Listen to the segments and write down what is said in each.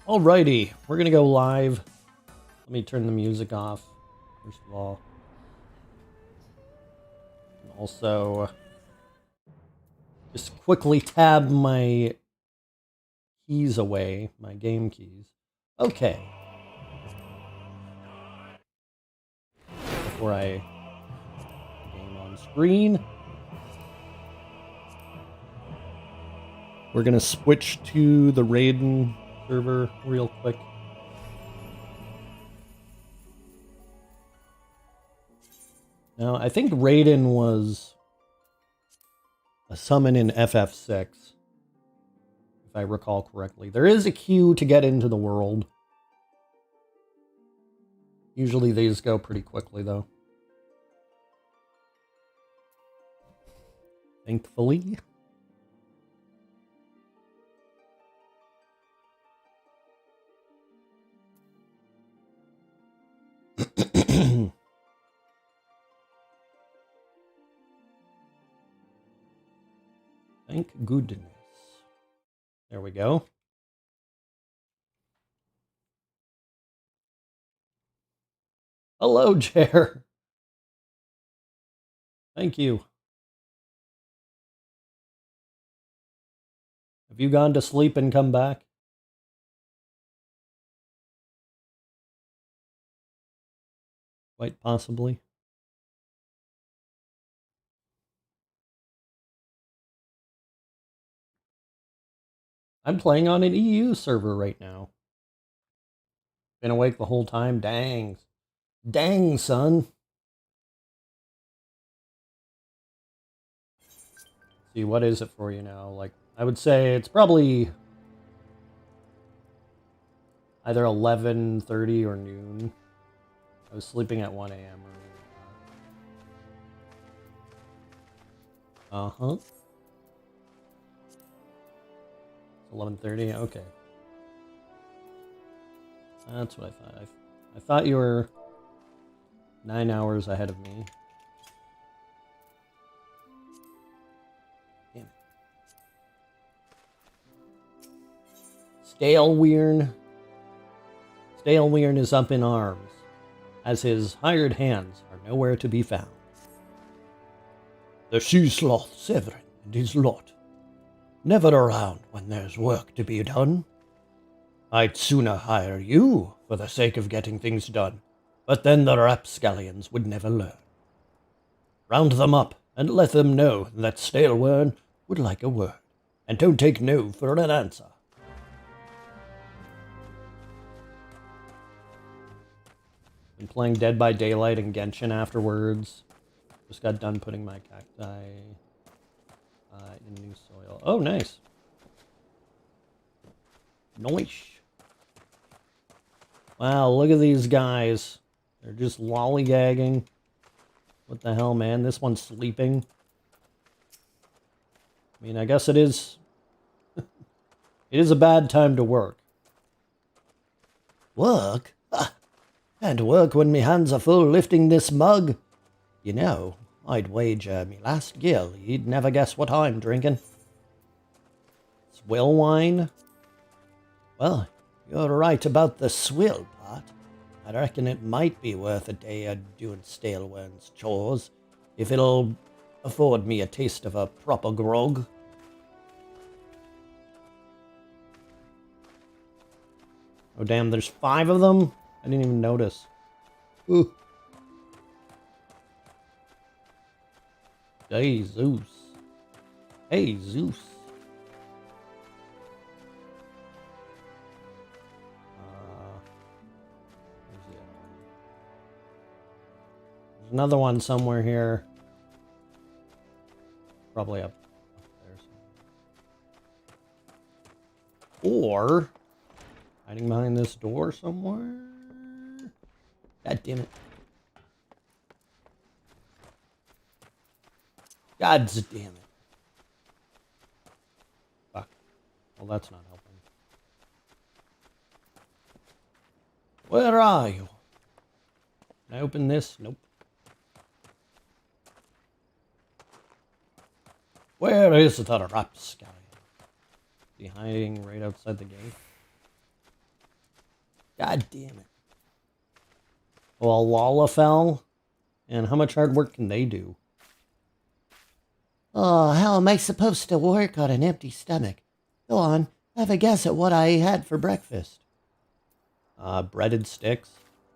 Alrighty, we're gonna go live. Let me turn the music off, first of all. And also, just quickly tab my keys away, my game keys. Okay. Before I game on screen. We're gonna switch to the Raiden server real quick. Now, I think Raiden was a summon in FF6, if I recall correctly. There is a queue to get into the world. Usually these go pretty quickly, though. Thankfully. Thank goodness. There we go. Hello, Jer. Thank you. Have you gone to sleep and come back? Quite possibly. I'm playing on an EU server right now. Been awake the whole time. Dang. Dang, son. See, what is it for you now? Like, I would say it's probably either 11:30 or noon. I was sleeping at 1 a.m. earlier. Uh-huh. 11:30, okay. That's what I thought. I thought you were 9 hours ahead of me. Damn it. Staleweirn is up in arms, as his hired hands are nowhere to be found. The she-sloth Severin and his lot, never around when there's work to be done. I'd sooner hire you for the sake of getting things done, but then the rapscallions would never learn. Round them up and let them know that Staleweirn would like a word, and don't take no for an answer. Been playing Dead by Daylight and Genshin afterwards. Just got done putting my cacti in new soil. Oh, nice. Nice. Wow, look at these guys. They're just lollygagging. What the hell, man? This one's sleeping. I mean, I guess it is... it is a bad time to work. Work? Can't work when me hands are full lifting this mug. You know, I'd wager me last gill you'd never guess what I'm drinking. Swill wine? Well, you're right about the swill part. I reckon it might be worth a day of doing Staleweirn's chores, if it'll afford me a taste of a proper grog. Oh damn, there's 5 of them? I didn't even notice. Ooh. Hey, Zeus. Hey, Zeus. There's another one somewhere here. Probably up there somewhere. Or hiding behind this door somewhere. God damn it. God damn it. Fuck. Well, that's not helping. Where are you? Can I open this? Nope. Where is the rapscallion? Is he hiding right outside the gate? God damn it. Well, Lalafell. And how much hard work can they do? Oh, how am I supposed to work on an empty stomach? Go on, have a guess at what I had for breakfast. Breaded sticks.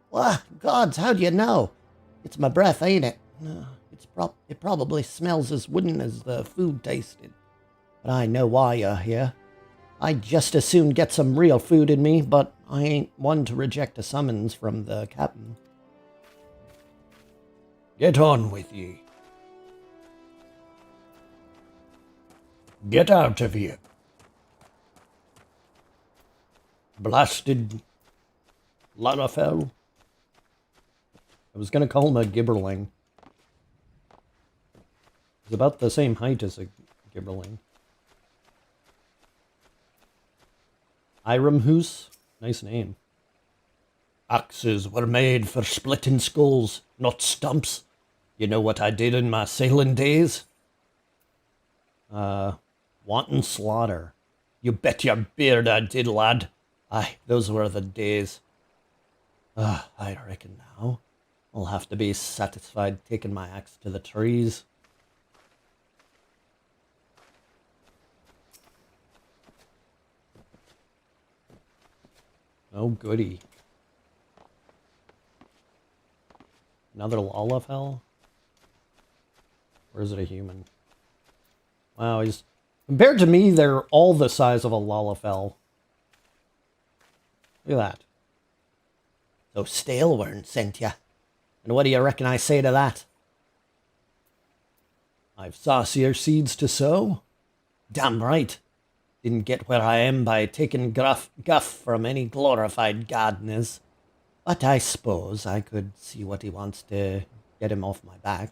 What? Gods, how'd you know? It's my breath, ain't it? It probably smells as wooden as the food tasted. But I know why you're here. I'd just as soon get some real food in me, but I ain't one to reject a summons from the captain. Get on with ye. Get out of here. Blasted Lalafell. I was going to call him a gibberling. He's about the same height as a gibberling. Iramhus? Nice name. Axes were made for splitting skulls, not stumps. You know what I did in my sailing days? Wanton slaughter. You bet your beard I did, lad. Aye, those were the days. I reckon now I'll have to be satisfied taking my axe to the trees. Oh, goody. Another Lalafell? Or is it a human? Wow, he's... Compared to me, they're all the size of a Lalafell. Look at that. So Stalewern sent ya. And what do you reckon I say to that? I've saucier seeds to sow. Damn right. Didn't get where I am by taking guff from any glorified gardeners. But I suppose I could see what he wants to get him off my back.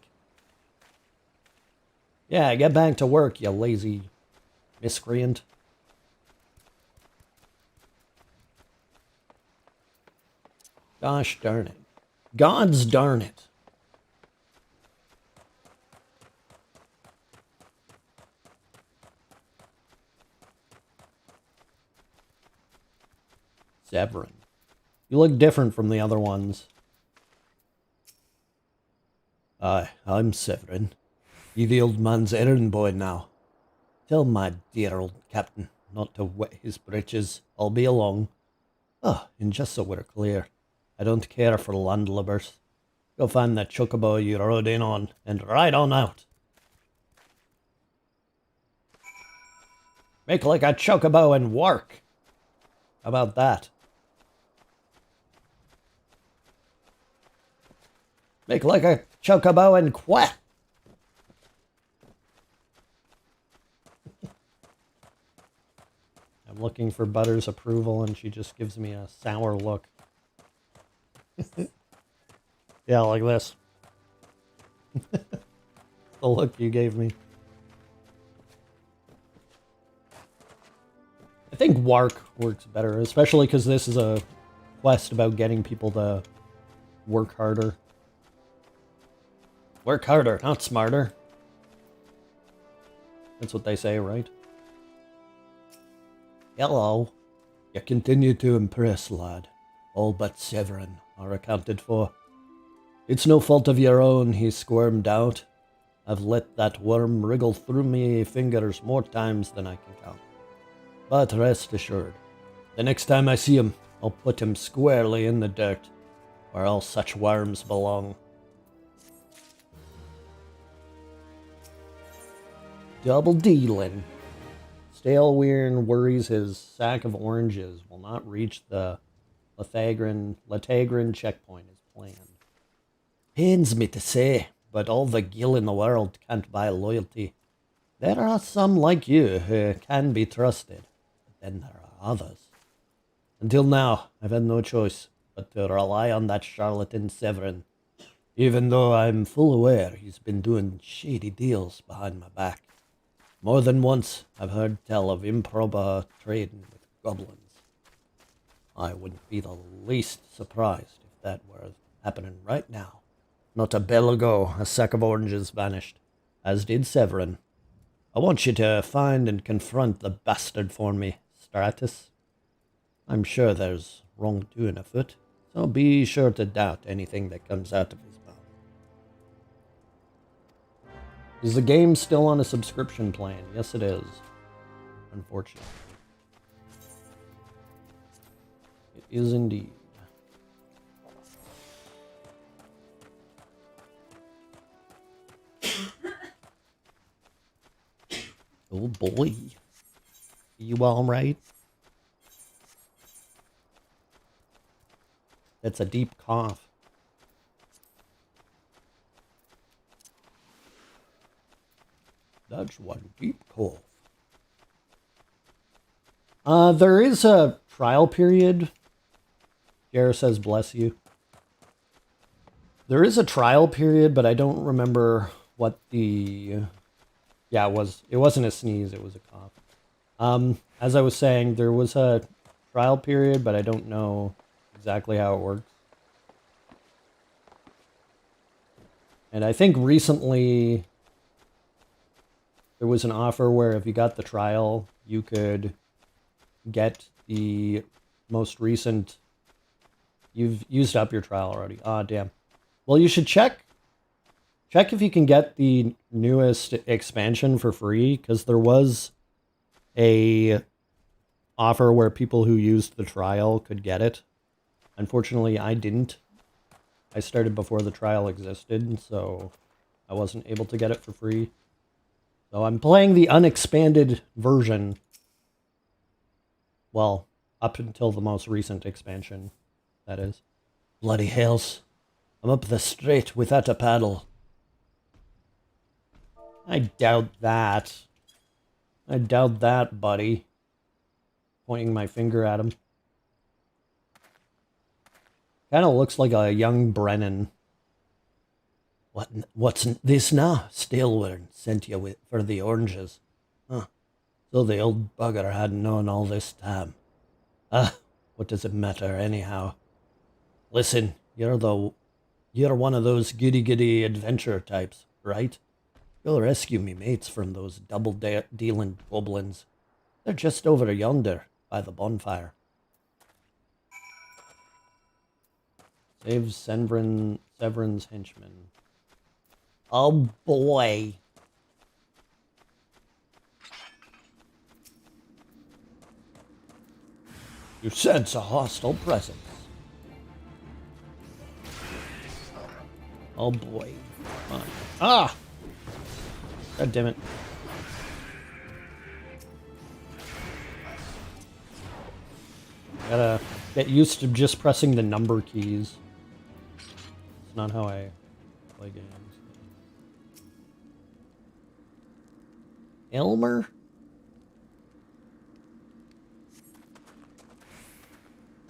Yeah, get back to work, you lazy miscreant. Gosh darn it. Gods darn it. Severin. You look different from the other ones. I'm Severin. You the old man's errand boy now. Tell my dear old captain not to wet his breeches. I'll be along. Oh, and just so we're clear, I don't care for landlubbers. Go find that chocobo you rode in on and ride on out. Make like a chocobo and work. How about that? Make like a chocobo and quack. I'm looking for Butter's approval and she just gives me a sour look. Yeah, like this. The look you gave me. I think Wark works better, especially because this is a quest about getting people to work harder. Work harder, not smarter. That's what they say, right? Hello. You continue to impress, lad. All but Severin are accounted for. It's no fault of your own he squirmed out. I've let that worm wriggle through me fingers more times than I can count. But rest assured, the next time I see him, I'll put him squarely in the dirt, where all such worms belong. Double dealing. Stalewern worries his sack of oranges will not reach the Latagran checkpoint as planned. Pains me to say, but all the gil in the world can't buy loyalty. There are some like you who can be trusted, but then there are others. Until now, I've had no choice but to rely on that charlatan Severin, even though I'm full aware he's been doing shady deals behind my back. More than once, I've heard tell of improper trading with goblins. I wouldn't be the least surprised if that were happening right now. Not a bell ago, a sack of oranges vanished, as did Severin. I want you to find and confront the bastard for me, Stratus. I'm sure there's wrongdoing afoot, so be sure to doubt anything that comes out of his mouth. Is the game still on a subscription plan? Yes, it is. Unfortunately. It is indeed. Oh boy. You all right? That's a deep cough. That's one deep cough. There is a trial period. Garrett says, bless you. There is a trial period, but I don't remember what the... Yeah, it wasn't a sneeze, it was a cough. As I was saying, there was a trial period, but I don't know exactly how it works. And I think recently there was an offer where if you got the trial, you could get the most recent... You've used up your trial already. Ah, damn. Well, you should check if you can get the newest expansion for free, because there was a offer where people who used the trial could get it. Unfortunately, I didn't. I started before the trial existed, so I wasn't able to get it for free. So I'm playing the unexpanded version. Well, up until the most recent expansion, that is. Bloody hells. I'm up the strait without a paddle. I doubt that. I doubt that, buddy. Pointing my finger at him. Kind of looks like a young Brennan. What's this now? Staleward sent you for the oranges. Huh. So the old bugger hadn't known all this time. What does it matter anyhow? Listen, you're one of those giddy adventure types, right? Go rescue me mates from those double-dealing goblins. They're just over yonder by the bonfire. Save Severin's henchman. Oh boy. You sense a hostile presence. Oh boy. Ah! God damn it. Gotta get used to just pressing the number keys. It's not how I play games. Elmer?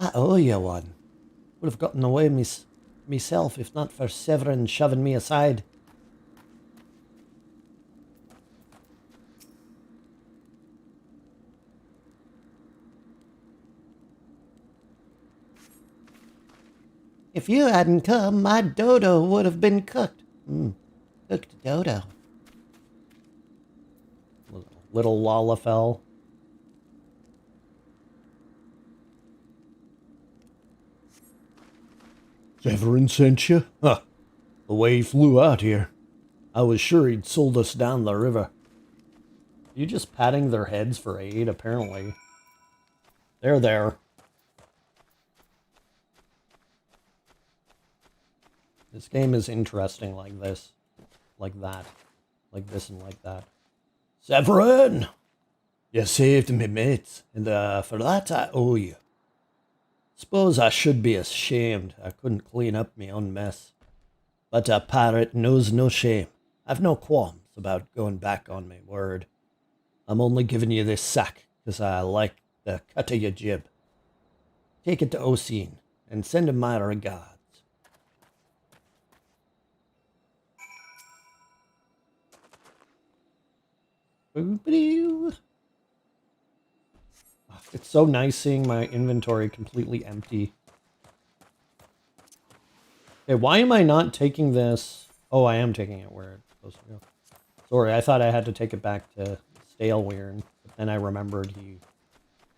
I owe you one. Would have gotten away myself if not for Severin shoving me aside. If you hadn't come, my dodo would have been cooked. Cooked dodo. Little Lalafell. Severin sent you? Huh. The way he flew out here. I was sure he'd sold us down the river. You just patting their heads for aid, apparently. They're there. This game is interesting like this. Like that. Like this and like that. Severin! You saved me, mates, and for that I owe you. Suppose I should be ashamed I couldn't clean up my own mess. But a pirate knows no shame. I've no qualms about going back on my word. I'm only giving you this sack because I like the cut of your jib. Take it to Oseen and send him my regards. It's so nice seeing my inventory completely empty. Okay, why am I not taking this? Oh, I am taking it where it's supposed to go. Sorry, I thought I had to take it back to Staleweirn, but then I remembered he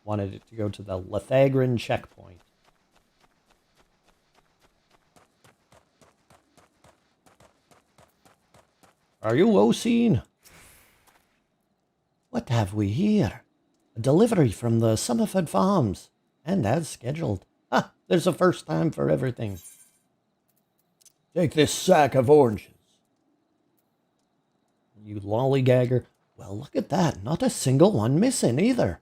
wanted it to go to the Lethagrin checkpoint. Are you Oseen? What have we here? A delivery from the Summerford Farms, and as scheduled. Ha! There's a first time for everything. Take this sack of oranges. You lollygagger. Well, look at that. Not a single one missing either.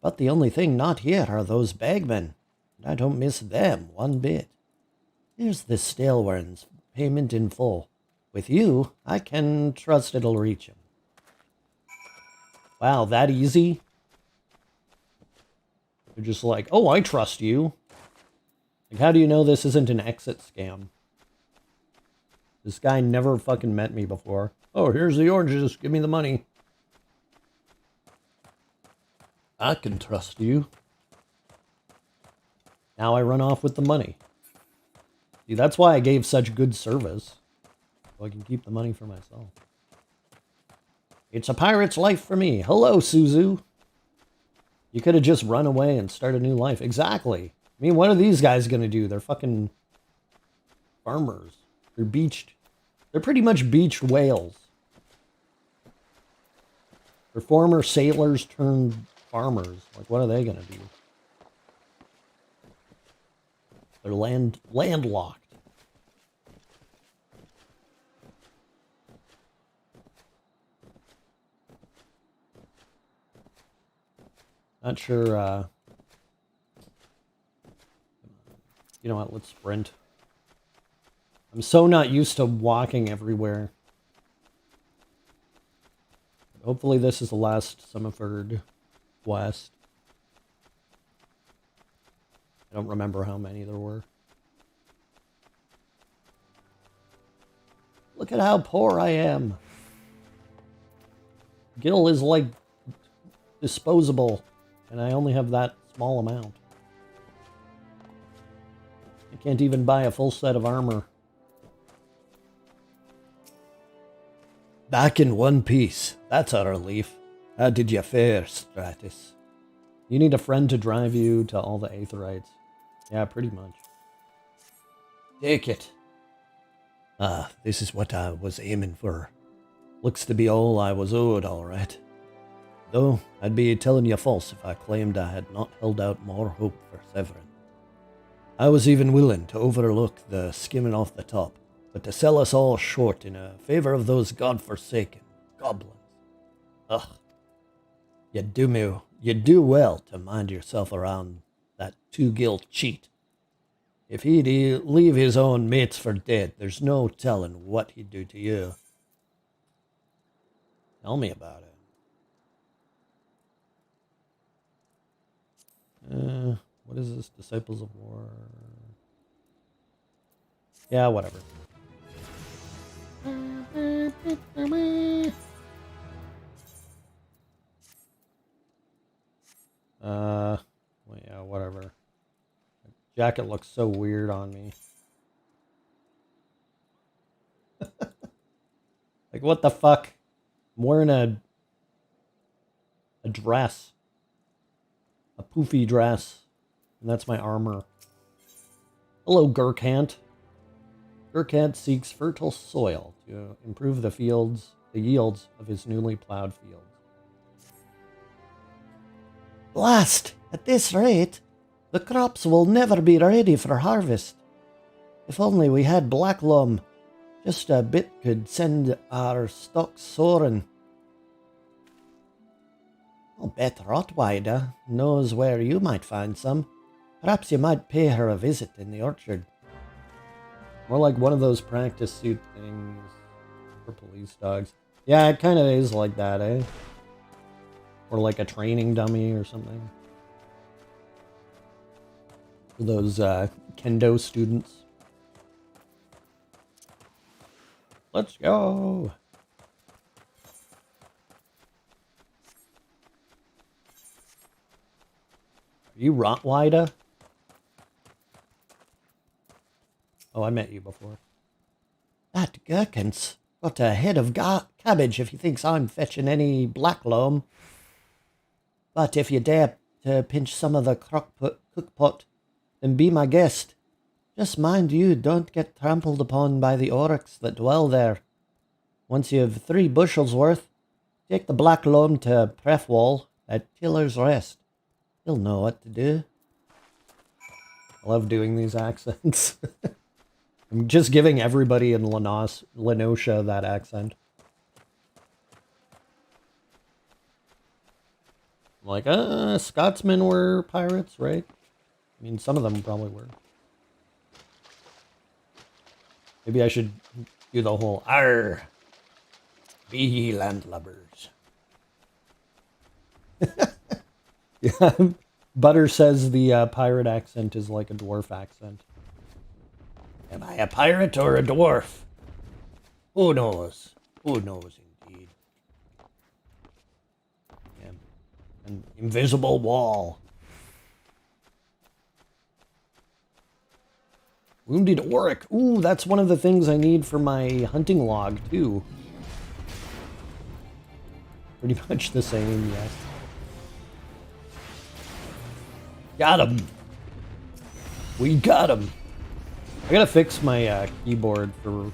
But the only thing not here are those bagmen. And I don't miss them one bit. Here's the stale ones, payment in full. With you, I can trust it'll reach him. Wow, that easy? You're just like, oh, I trust you. Like, how do you know this isn't an exit scam? This guy never fucking met me before. Oh, here's the oranges. Give me the money. I can trust you. Now I run off with the money. See, that's why I gave such good service. So I can keep the money for myself. It's a pirate's life for me. Hello, Suzu. You could have just run away and started a new life. Exactly. I mean, what are these guys going to do? They're fucking farmers. They're beached. They're pretty much beached whales. They're former sailors turned farmers. Like, what are they going to do? They're landlocked. Not sure, you know what, let's sprint. I'm so not used to walking everywhere. Hopefully this is the last Summerford West. I don't remember how many there were. Look at how poor I am. Gil is like disposable, and I only have that small amount. I can't even buy a full set of armor. Back in one piece. That's a relief. How did you fare, Stratus? You need a friend to drive you to all the Aetherites. Yeah, pretty much. Take it. This is what I was aiming for. Looks to be all I was owed, all right. Though, I'd be telling you false if I claimed I had not held out more hope for Severin. I was even willing to overlook the skimming off the top, but to sell us all short in favor of those godforsaken goblins. Ugh. You do well to mind yourself around that two-gilt cheat. If he'd leave his own mates for dead, there's no telling what he'd do to you. Tell me about it. What is this? Disciples of War. Yeah, whatever. Well, yeah, whatever. Jacket looks so weird on me. Like, what the fuck? I'm wearing a dress. A poofy dress. And that's my armor. Hello, Gurkhant. Gurkhant seeks fertile soil to improve the yields of his newly plowed fields. Blast! At this rate, the crops will never be ready for harvest. If only we had black loam. Just a bit could send our stocks soaring. I'll bet Rottweiler knows where you might find some. Perhaps you might pay her a visit in the orchard. More like one of those practice suit things for police dogs. Yeah, it kind of is like that, eh? Or like a training dummy or something. For those kendo students. Let's go! Are you Rottweiler? Oh, I met you before. That gherkin's got a head of cabbage if he thinks I'm fetching any black loam. But if you dare to pinch some of the cookpot, then be my guest. Just mind you don't get trampled upon by the orcs that dwell there. Once you have 3 bushels worth, take the black loam to Prefwall at Tiller's Rest. He'll know what to do. I love doing these accents. I'm just giving everybody in Lenosha that accent. Like, Scotsmen were pirates, right? I mean, some of them probably were. Maybe I should do the whole, "Arr! Be ye landlubbers." Yeah, Butter says the pirate accent is like a dwarf accent. Am I a pirate or a dwarf? Who knows? Who knows, indeed. Yeah. An invisible wall. Wounded Oric. Ooh, that's one of the things I need for my hunting log, too. Pretty much the same, yes. Got him. We got him. I gotta fix my keyboard for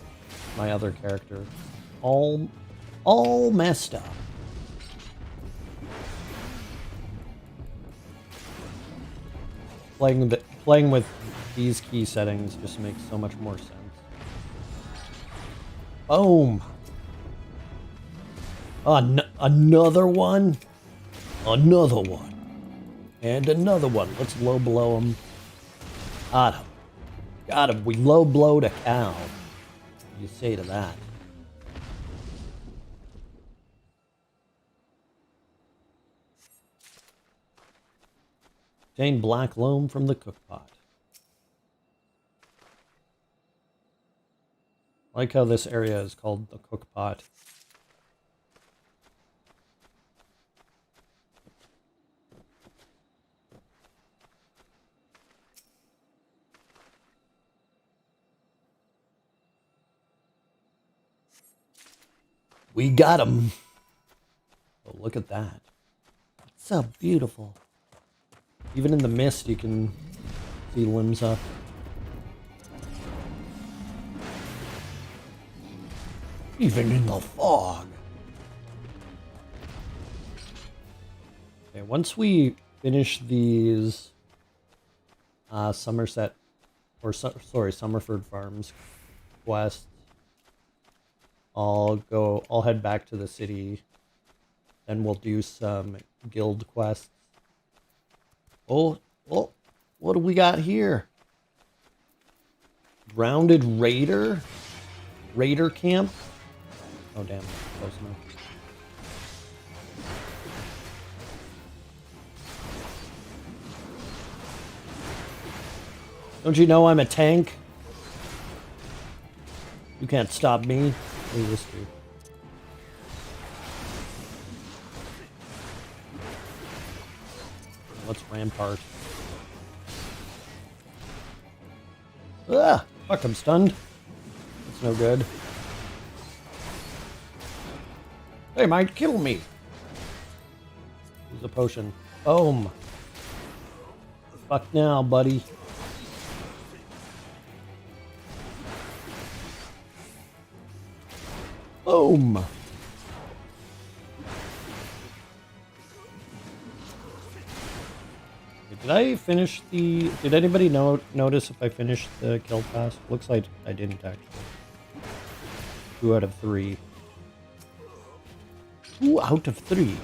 my other character. All messed up. Playing with these key settings just makes so much more sense. Boom. Another one. Another one. And another one. Let's low blow him. Got him. Got him. We low blowed a cow. What do you say to that? Obtain black loam from the cookpot. I like how this area is called the cookpot. We got him. Oh, look at that. It's so beautiful. Even in the mist, you can see Limsa. Even in the fog. Okay, once we finish these Summerford Farms quests, I'll head back to the city, then we'll do some guild quests. Oh, what do we got here? Grounded Raider? Raider camp? Oh, damn, close enough. Don't you know I'm a tank? You can't stop me. What does this do? Let's rampart. Ah! Fuck, I'm stunned. That's no good. They might kill me. Use a potion. Boom. Fuck now, buddy. Boom. Did I finish the... Did anybody notice if I finished the kill pass? Looks like I didn't, actually. 2 out of 3. 2 out of 3.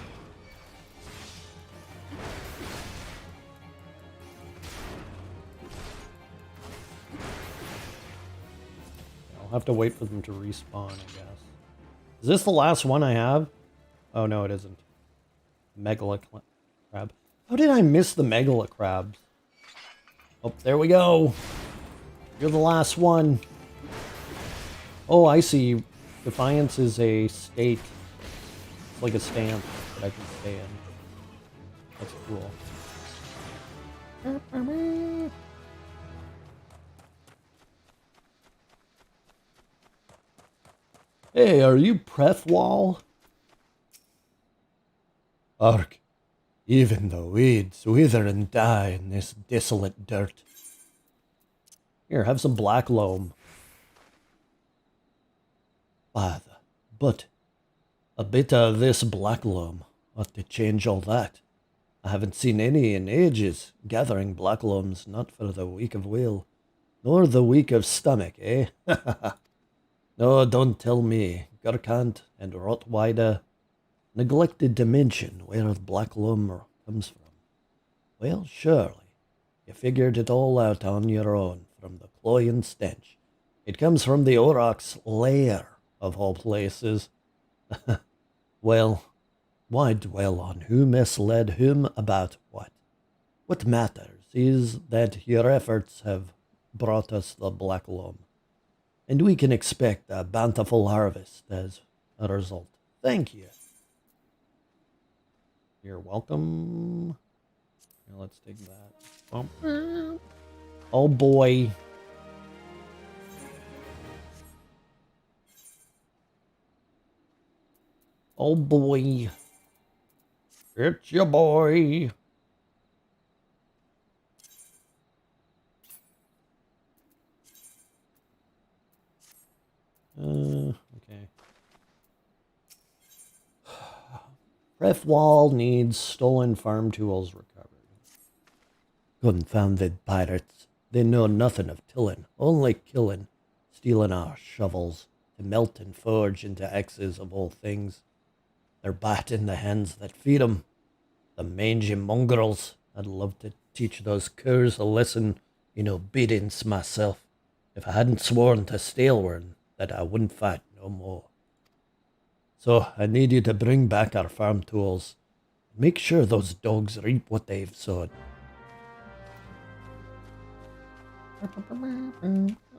I'll have to wait for them to respawn, I guess. Is this the last one I have? Oh, no, it isn't. Megala crab. How did I miss the Megala crabs? Oh, there we go. You're the last one. Oh, I see. Defiance is a state. It's like a stamp that I can stay in. That's cool. Hey, are you Prethwall? Ark. Even the weeds wither and die in this desolate dirt. Here, have some black loam. By the But a bit of this black loam ought to change all that. I haven't seen any in ages. Gathering black loam's not for the weak of will, nor the weak of stomach, eh? No, don't tell me. Gurkhant and Rottweide neglected to mention where the black loam comes from. Well, surely, you figured it all out on your own from the cloying stench. It comes from the Aurochs' lair, of all places. Well, why dwell on who misled whom about what? What matters is that your efforts have brought us the black loam, and we can expect a bountiful harvest as a result. Thank you. You're welcome. Here, let's take that. Oh boy. Oh boy. It's your boy. Okay. Frefwall needs stolen farm tools recovered. Confounded pirates. They know nothing of tilling, only killing, stealing our shovels to melt and forge into axes of all things. They're batting the hands that feed 'em. The mangy mongrels. I'd love to teach those curs a lesson in obedience myself, if I hadn't sworn to Stalewern that I wouldn't fight no more. So I need you to bring back our farm tools. Make sure those dogs reap what they've sown.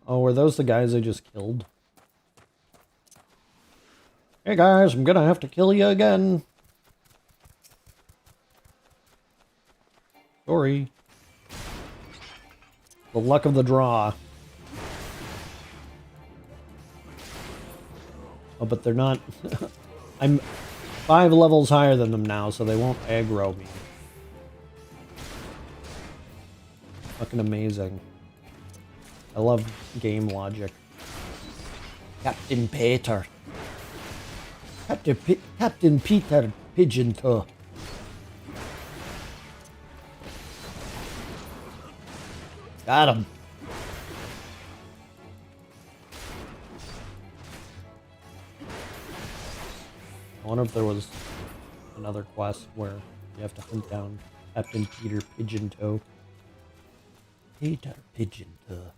Oh, were those the guys I just killed? Hey guys, I'm gonna have to kill you again. Sorry. The luck of the draw. Oh, but they're not... I'm 5 levels higher than them now, so they won't aggro me. Fucking amazing. I love game logic. Captain Peter. Captain Peter Pigeon Toe. Got him. I wonder if there was another quest where you have to hunt down Captain Peter Pigeon Toe. Peter Pigeon Toe.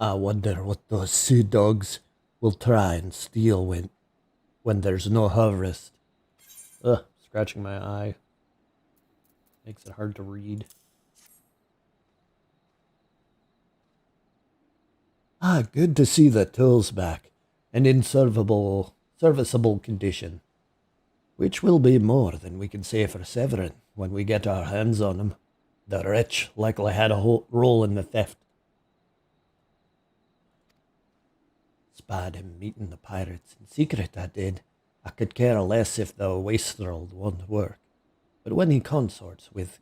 I wonder what those sea dogs will try and steal when there's no harvest. Ugh, scratching my eye. Makes it hard to read. Ah, good to see the tools back and in serviceable condition. Which will be more than we can say for Severin when we get our hands on him. The wretch likely had a role in the theft. Spied him meeting the pirates in secret, I did. I could care less if the wastrel won't work. But when he consorts with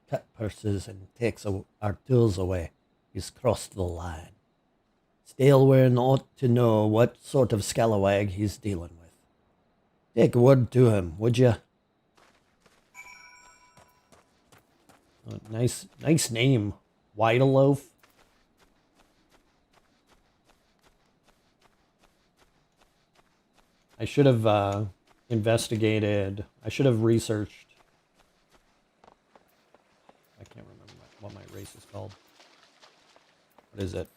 cut purses and takes our tools away, he's crossed the line. Stalewern ought to know what sort of scalawag he's dealing with. Take word to him, would you? Oh, nice name, Whiteloaf. I should have investigated. I should have researched. I can't remember what my race is called. What is it?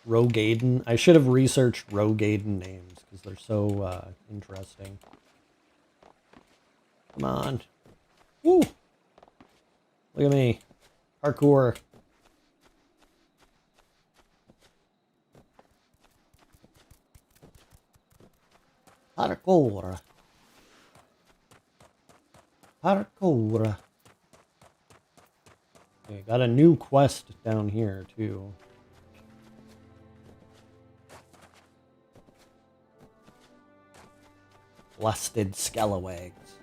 Rogaden. I should have researched Rogaden names because they're so interesting. Come on. Woo! Look at me. Parkour. Parkour. Parkour. Okay, got a new quest down here, too. Blasted scalawags.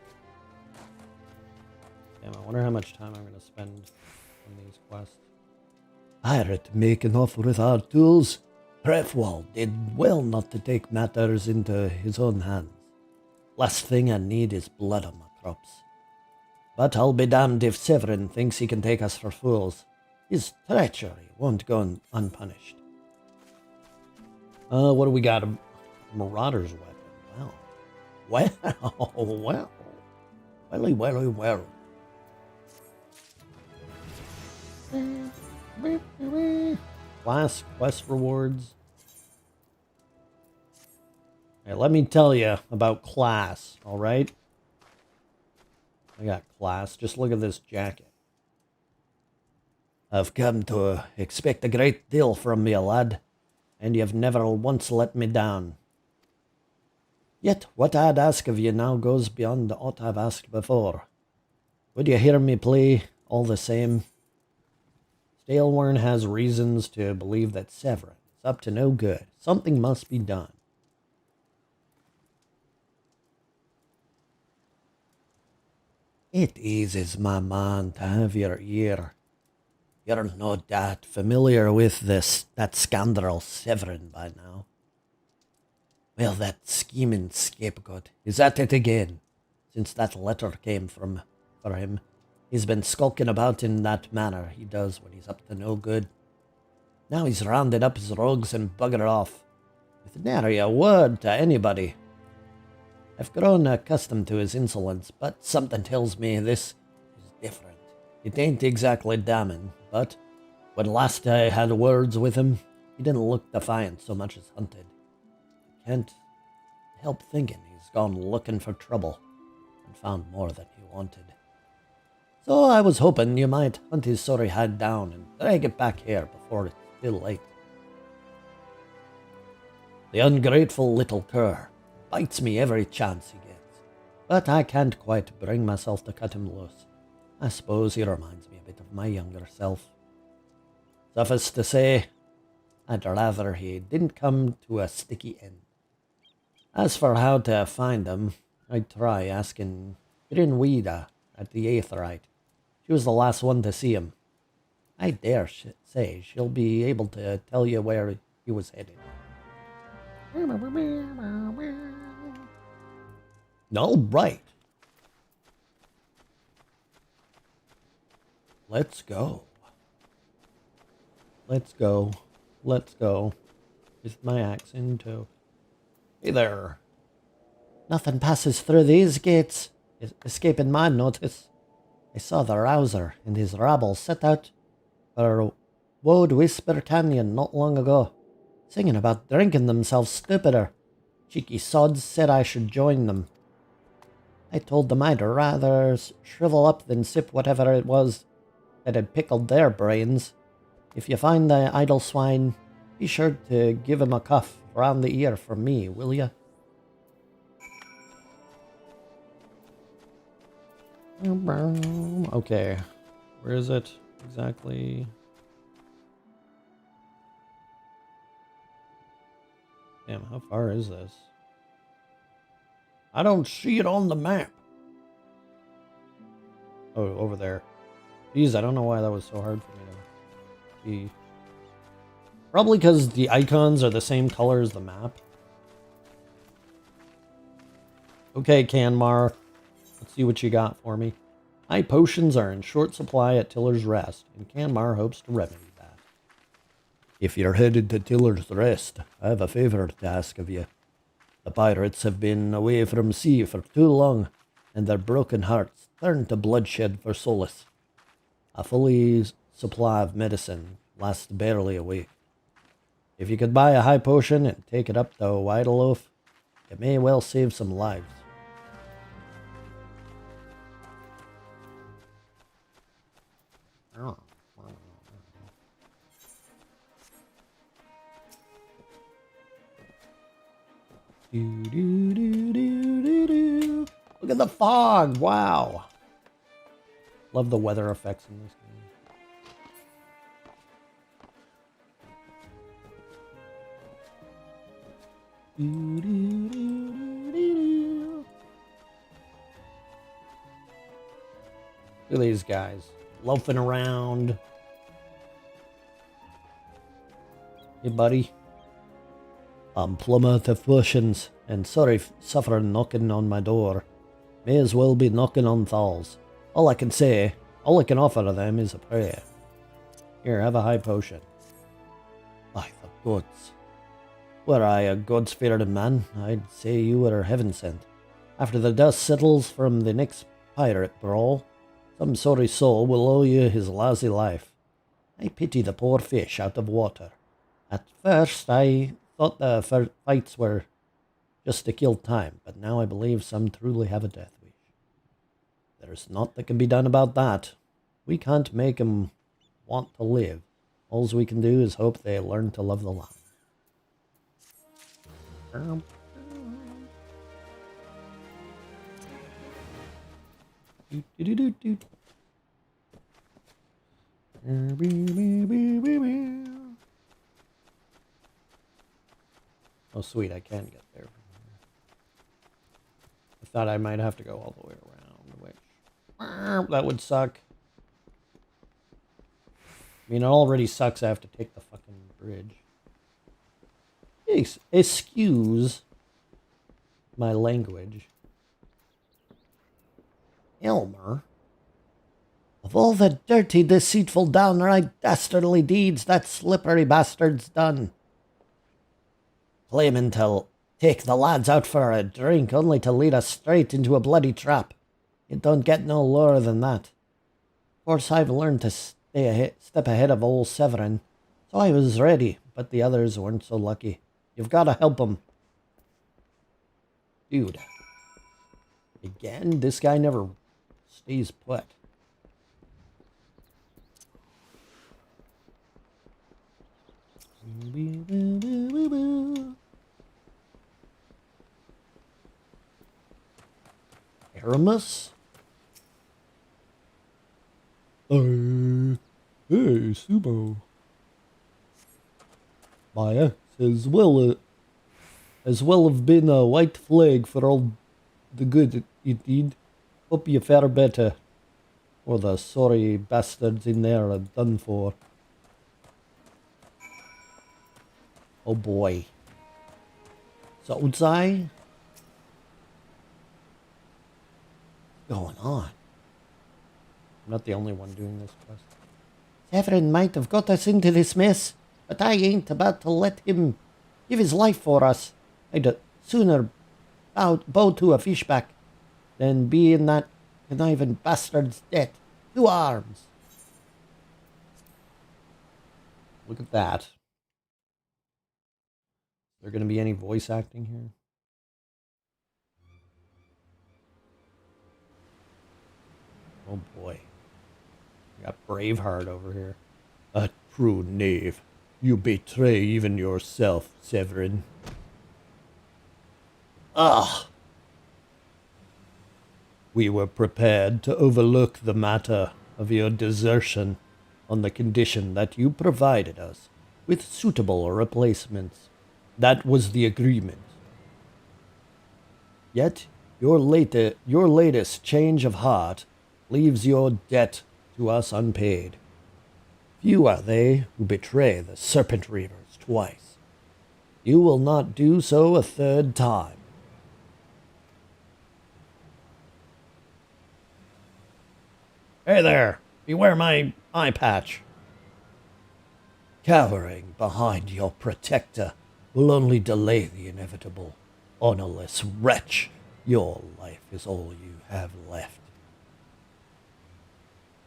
Damn, I wonder how much time I'm gonna spend on these quests. Pirate making off with our tools. Trefwald did well not to take matters into his own hands. Last thing I need is blood on my crops. But I'll be damned if Severin thinks he can take us for fools. His treachery won't go unpunished. What do we got? A Marauder's weapon. Wow. Well. Well. Class quest rewards. Hey, let me tell you about class, alright? I got class. Just look at this jacket. I've come to expect a great deal from me, lad, and you've never once let me down. Yet what I'd ask of you now goes beyond aught I've asked before. Would you hear me play all the same? Staleworn has reasons to believe that Severin is up to no good. Something must be done. It eases my mind to have your ear. You're no doubt familiar with that scoundrel Severin by now. Well, that scheming scapegoat is at it again. Since that letter came for him, he's been skulking about in that manner he does when he's up to no good. Now he's rounded up his rogues and buggered off, with nary a word to anybody. I've grown accustomed to his insolence, but something tells me this is different. It ain't exactly damning, but when last I had words with him, he didn't look defiant so much as hunted. I can't help thinking he's gone looking for trouble and found more than he wanted. So I was hoping you might hunt his sorry hide down and drag it back here before it's too late. The ungrateful little cur bites me every chance he gets, but I can't quite bring myself to cut him loose. I suppose he reminds me a bit of my younger self. Suffice to say, I'd rather he didn't come to a sticky end. As for how to find him, I'd try asking Grinweeda at the Aetherite. She was the last one to see him. I dare say she'll be able to tell you where he was headed. All right. Let's go. Let's go. With my axe in tow. Hey there. Nothing passes through these gates, escaping my notice. I saw the Rouser and his rabble set out for Woad Whisper Canyon not long ago, singing about drinking themselves stupider. Cheeky sods said I should join them. I told them I'd rather shrivel up than sip whatever it was that had pickled their brains. If you find the idle swine, be sure to give him a cuff round the ear for me, will ya? Okay, where is it exactly? Damn, how far is this? I don't see it on the map. Oh, over there. Jeez, I don't know why that was so hard for me to see. Probably because the icons are the same color as the map. Okay, Canmar. Let's see what you got for me. High potions are in short supply at Tiller's Rest, and Canmar hopes to remedy that. If you're headed to Tiller's Rest, I have a favor to ask of you. The pirates have been away from sea for too long, and their broken hearts turn to bloodshed for solace. A fully supply of medicine lasts barely a week. If you could buy a high potion and take it up to Whiteloaf, it may well save some lives. Oh. Look at the fog! Wow! Love the weather effects in this game. Look at these guys. Loafing around. Hey, buddy. I'm Plymouth of Fushins, and sorry suffering knocking on my door. May as well be knocking on Thal's. All I can offer to them is a prayer. Here, have a high potion. By the gods. Were I a god-spirited man, I'd say you were heaven sent. After the dust settles from the next pirate brawl, some sorry soul will owe you his lousy life. I pity the poor fish out of water. At first, I thought the fights were just to kill time, but now I believe some truly have a death wish. There's naught that can be done about that. We can't make 'em want to live. All we can do is hope they learn to love the land. Oh, sweet, I can get there from here. I thought I might have to go all the way around, which... that would suck. I mean, it already sucks I have to take the fucking bridge. Excuse my language. Elmer? Of all the dirty, deceitful, downright dastardly deeds that slippery bastard's done. Claiming to take the lads out for a drink only to lead us straight into a bloody trap. It don't get no lower than that. Of course, I've learned to step ahead of old Severin, so I was ready, but the others weren't so lucky. You've got to help them. Dude. Again, this guy never stays put. Aramis? Hey, Sumo. My ex as well have been a white flag for all the good it did. Hope you fare better, or the sorry bastards in there are done for. Oh boy. Sodzai? What's going on? I'm not the only one doing this quest. Severin might have got us into this mess, but I ain't about to let him give his life for us. I'd sooner bow to a fishback than be in that conniving bastard's debt. 2 arms. Look at that. Is there going to be any voice acting here? Oh boy. We got Braveheart over here. A true knave. You betray even yourself, Severin. Ugh. We were prepared to overlook the matter of your desertion on the condition that you provided us with suitable replacements. That was the agreement. Yet, your latest change of heart leaves your debt to us unpaid. Few are they who betray the Serpent Reavers twice. You will not do so a third time. Hey there! Beware my eye patch. Cowering behind your protector will only delay the inevitable. Honorless wretch, your life is all you have left.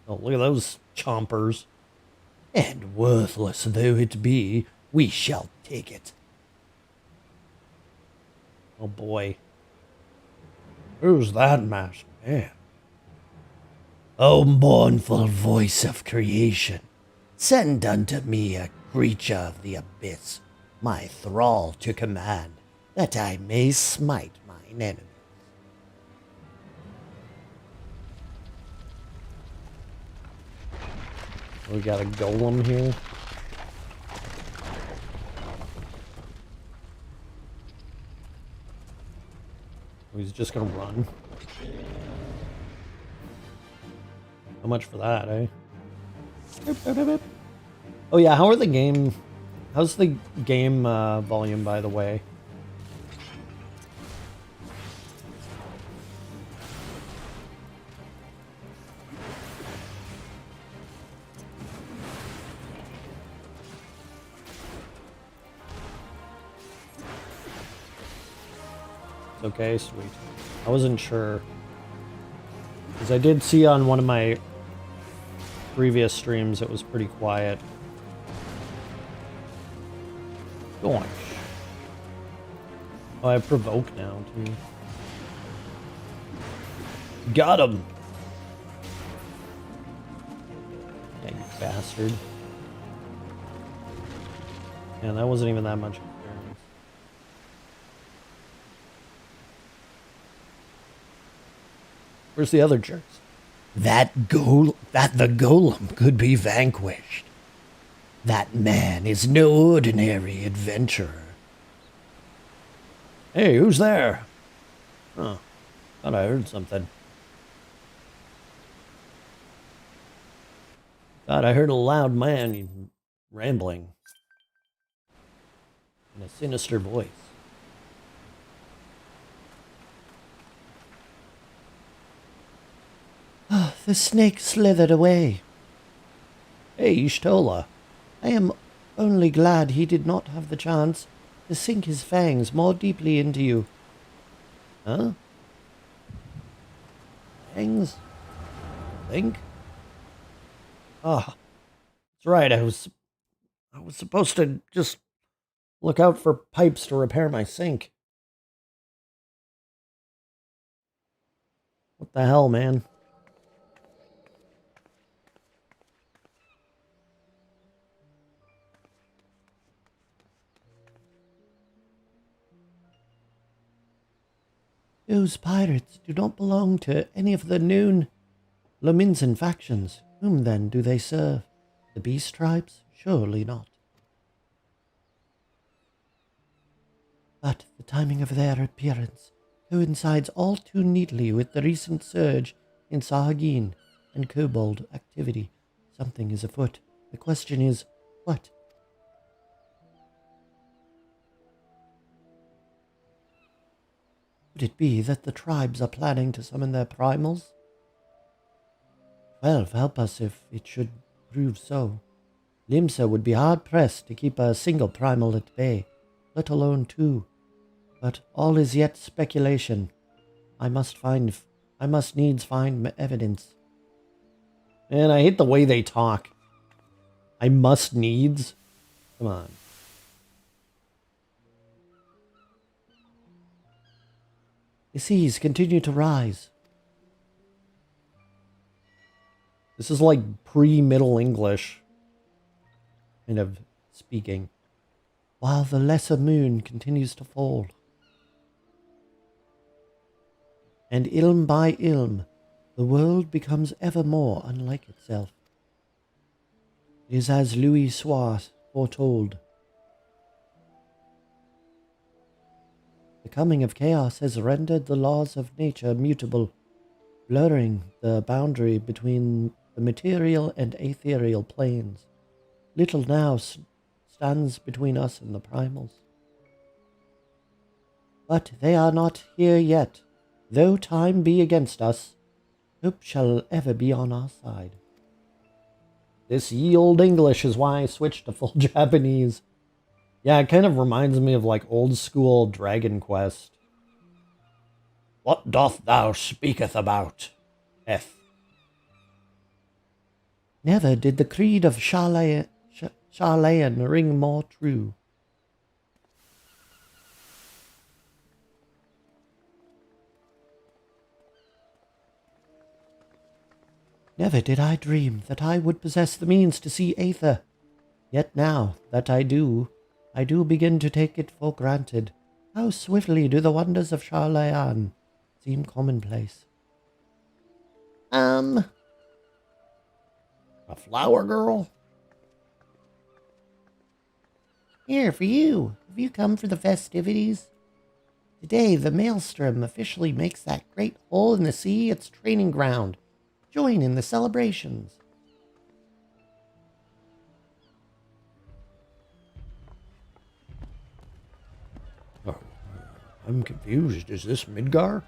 Oh, look at those chompers. And worthless though it be, we shall take it. Oh boy. Who's that masked man? O mournful voice of creation, send unto me a creature of the abyss, my thrall to command, that I may smite mine enemies. We got a golem here. He's just gonna run. How much for that, eh? Oh yeah, how's the game volume, by the way? Okay, sweet. I wasn't sure. Because I did see on one of my previous streams it was pretty quiet. Gosh. Oh, I provoke now, too. Got him! Yeah, you bastard. Yeah, that wasn't even that much experience. Where's the other jerks? That the golem could be vanquished. That man is no ordinary adventurer. Hey, who's there? Huh. Thought I heard something. Thought I heard a loud man rambling. In a sinister voice. The snake slithered away. Hey, Ishtola. I am only glad he did not have the chance to sink his fangs more deeply into you. Huh? Fangs? Think? Ah, that's right. I was supposed to just look out for pipes to repair my sink. What the hell, man? Those pirates do not belong to any of the known Lominsan factions. Whom then do they serve? The beast tribes? Surely not. But the timing of their appearance coincides all too neatly with the recent surge in Sahagin and kobold activity. Something is afoot. The question is, what? Could it be that the tribes are planning to summon their primals? 12 help us if it should prove so. Limsa would be hard-pressed to keep a single primal at bay, let alone two. But all is yet speculation. I must needs find evidence. Man, I hate the way they talk. I must needs? Come on. The seas continue to rise. This is like pre-Middle English kind of speaking. While the lesser moon continues to fall. And ilm by ilm, the world becomes ever more unlike itself. It is as Louis Suarez foretold. The coming of chaos has rendered the laws of nature mutable, blurring the boundary between the material and ethereal planes. Little now stands between us and the primals. But they are not here yet. Though time be against us, hope shall ever be on our side. This ye old English is why I switched to full Japanese. Yeah, it kind of reminds me of like old school Dragon Quest. What doth thou speaketh about? F. Never did the creed of Charlayan ring more true. Never did I dream that I would possess the means to see Aether. Yet now that I do begin to take it for granted. How swiftly do the wonders of Charlayan seem commonplace. A flower girl? Here for you. Have you come for the festivities? Today, the Maelstrom officially makes that great hole in the sea its training ground. join in the celebrations. Oh, I'm confused. Is this Midgar?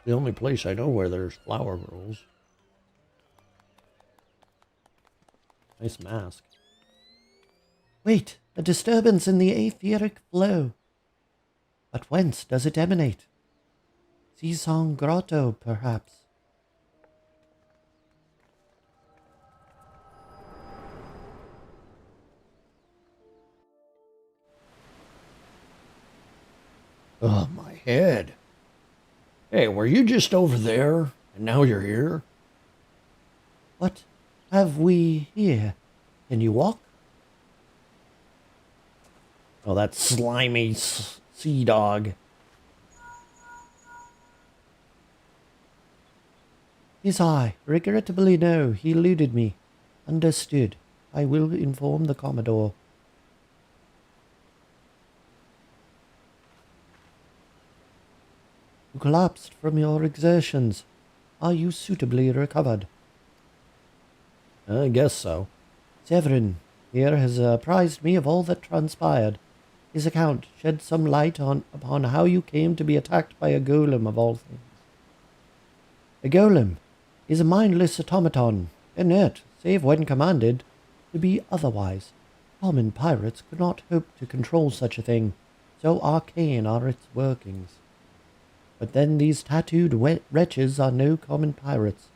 The only place I know where there's flower girls. Nice mask. Wait, a disturbance in the aetheric flow. But whence does it emanate? Seasong Grotto, perhaps. Oh, my head. Hey, were you just over there, and now you're here? What have we here? Can you walk? Oh, that slimy sea dog. Tis I. Regrettably no, he eluded me. Understood. I will inform the Commodore. You collapsed from your exertions. Are you suitably recovered? I guess so. Severin here has apprised me of all that transpired. His account shed some light upon how you came to be attacked by a golem of all things. A golem is a mindless automaton, inert, save when commanded to be otherwise. Common pirates could not hope to control such a thing, so arcane are its workings. But then these tattooed wretches are no common pirates.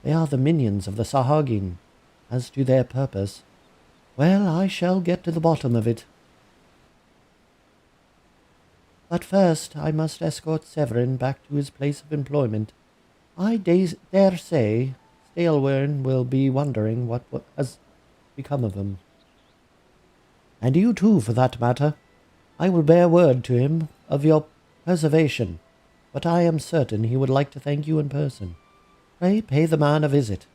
They are the minions of the Sahagin. As to their purpose, well, I shall get to the bottom of it. But first, I must escort Severin back to his place of employment. I dare say Stalewern will be wondering what has become of him. And you too, for that matter. I will bear word to him of your preservation, but I am certain he would like to thank you in person. Pray pay the man a visit.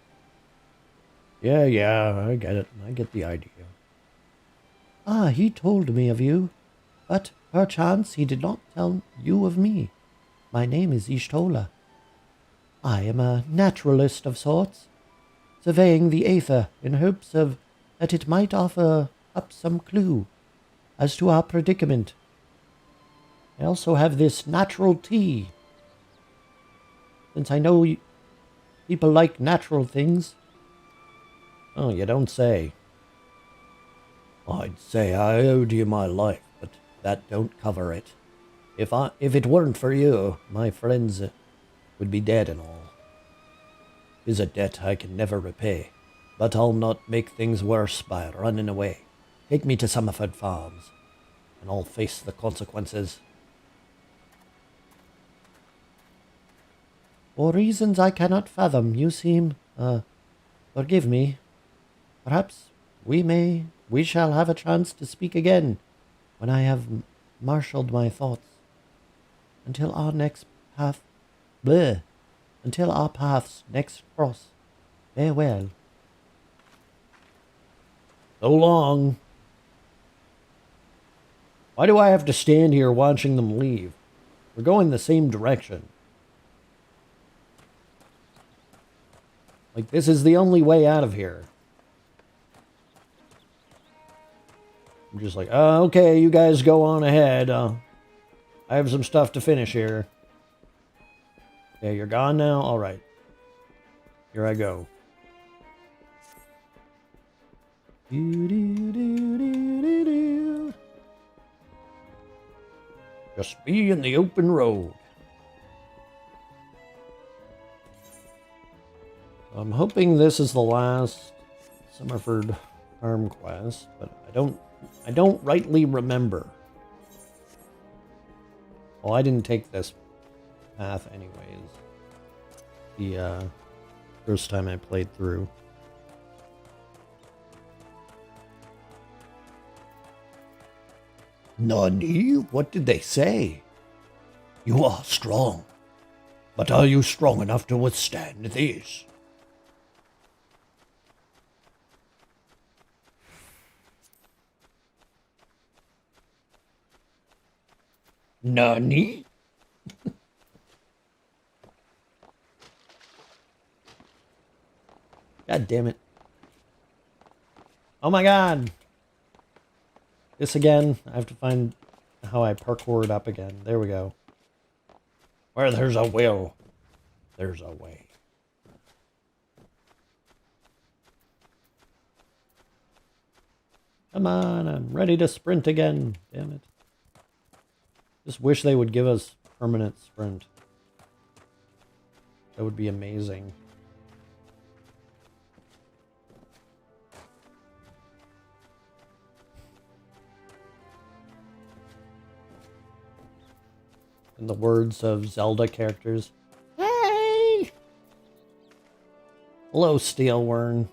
Yeah, I get it. I get the idea. Ah, he told me of you, but perchance he did not tell you of me. My name is Ishtola. I am a naturalist of sorts, surveying the aether in hopes that it might offer up some clue as to our predicament. I also have this natural tea. Since I know people like natural things. Oh, you don't say. I'd say I owed you my life, but that don't cover it. If it weren't for you, my friends would be dead and all. 'Tis a debt I can never repay, but I'll not make things worse by running away. Take me to Summerford Farms, and I'll face the consequences. For reasons I cannot fathom, you seem, forgive me. Perhaps we shall have a chance to speak again when I have marshaled my thoughts. Until our paths next cross. Farewell. So long. Why do I have to stand here watching them leave? We're going the same direction. Like, this is the only way out of here. I'm just like, okay, you guys go on ahead. I have some stuff to finish here. Yeah, you're gone now? Alright. Here I go. Just be in the open road. I'm hoping this is the last Summerford Farm quest, but I don't rightly remember. Well, I didn't take this path anyways. The first time I played through. Nani? What did they say? You are strong. But are you strong enough to withstand this? Nani? God damn it. Oh my god! This again. I have to find how I parkoured up again. There we go. Where there's a will, there's a way. Come on, I'm ready to sprint again. Damn it. Just wish they would give us permanent sprint. That would be amazing. In the words of Zelda characters. Hey! Hello, Steelworm.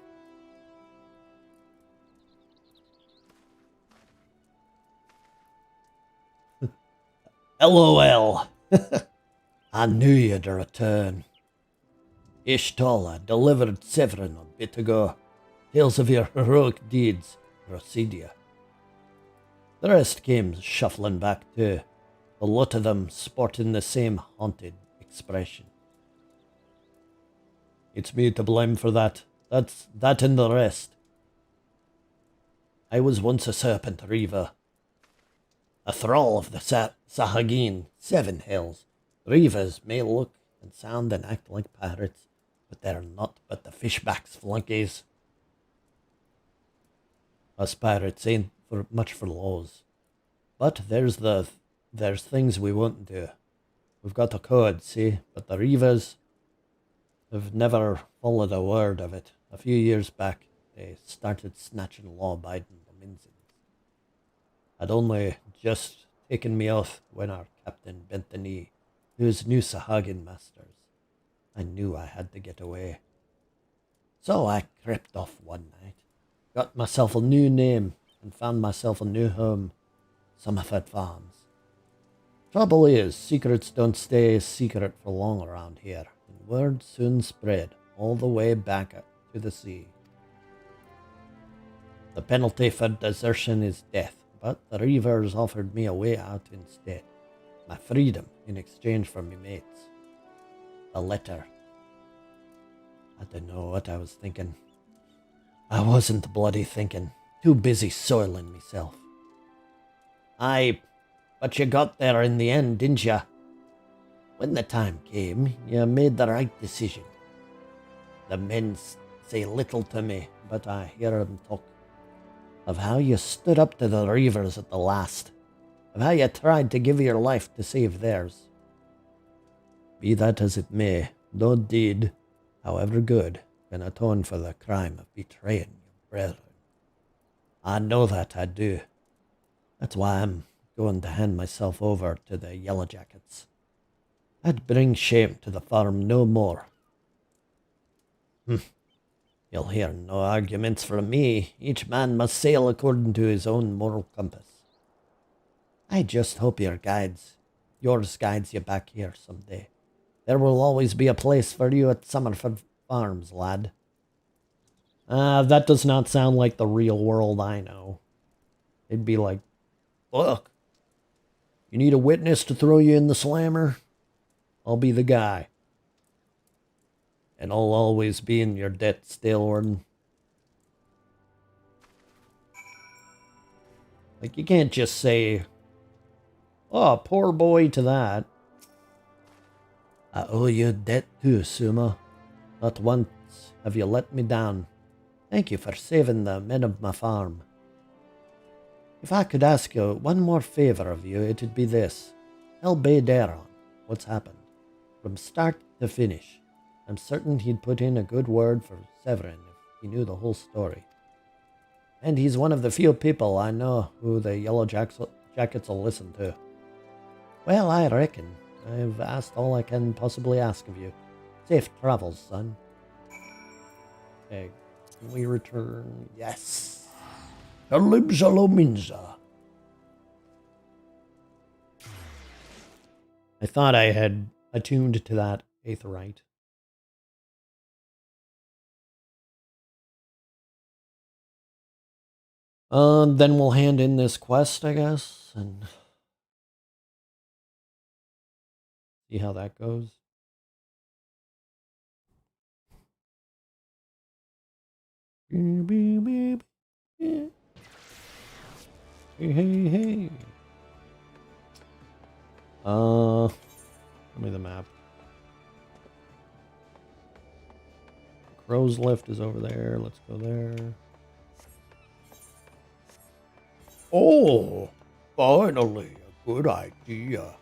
LOL. I knew you'd return. Ishtala delivered Severin a bit ago. Tales of your heroic deeds precede you. The rest came shuffling back too, a lot of them sporting the same haunted expression. It's me to blame for that. That's that and the rest. I was once a serpent reaver, a thrall of the Sahagin, 7 Hells. Reavers may look and sound and act like pirates, but they're not but the fishbacks flunkies. Us pirates ain't much for laws. But there's things we won't do. We've got a code, see? But the Reavers have never followed a word of it. A few years back, they started snatching law-abiding Lominsans. Had only just taken me off when our captain bent the knee to his new Sahagin masters. I knew I had to get away. So I crept off one night, got myself a new name, and found myself a new home, Summerford Farms. Trouble is, secrets don't stay secret for long around here, and word soon spread all the way back to the sea. The penalty for desertion is death, but the Reavers offered me a way out instead. My freedom in exchange for me mates. A letter. I don't know what I was thinking. I wasn't bloody thinking. Too busy soiling myself. Aye, but you got there in the end, didn't you? When the time came, you made the right decision. The men say little to me, but I hear them talk of how you stood up to the Reavers at the last, of how you tried to give your life to save theirs. Be that as it may, no deed, however good, can atone for the crime of betraying your brethren. I know that I do. That's why I'm going to hand myself over to the Yellow Jackets. I'd bring shame to the farm no more. You'll hear no arguments from me. Each man must sail according to his own moral compass. I just hope yours guides you back here someday. There will always be a place for you at Summerford Farms, lad. That does not sound like the real world I know. It'd be like, look, you need a witness to throw you in the slammer? I'll be the guy. And I'll always be in your debt still, Warden. Like, you can't just say, oh, poor boy to that. I owe you a debt too, Suma. Not once have you let me down. Thank you for saving the men of my farm. If I could ask you one more favor of you, it'd be this. Tell Bay Daron what's happened. From start to finish. I'm certain he'd put in a good word for Severin if he knew the whole story. And he's one of the few people I know who the Yellow Jackets will listen to. Well, I reckon I've asked all I can possibly ask of you. Safe travels, son. Okay, can we return? Yes. To Limsa Lominsa. I thought I had attuned to that Aetheryte. Then we'll hand in this quest, I guess, and see how that goes. Hey. Give me the map. Crow's Lift is over there. Let's go there. Oh, finally, a good idea.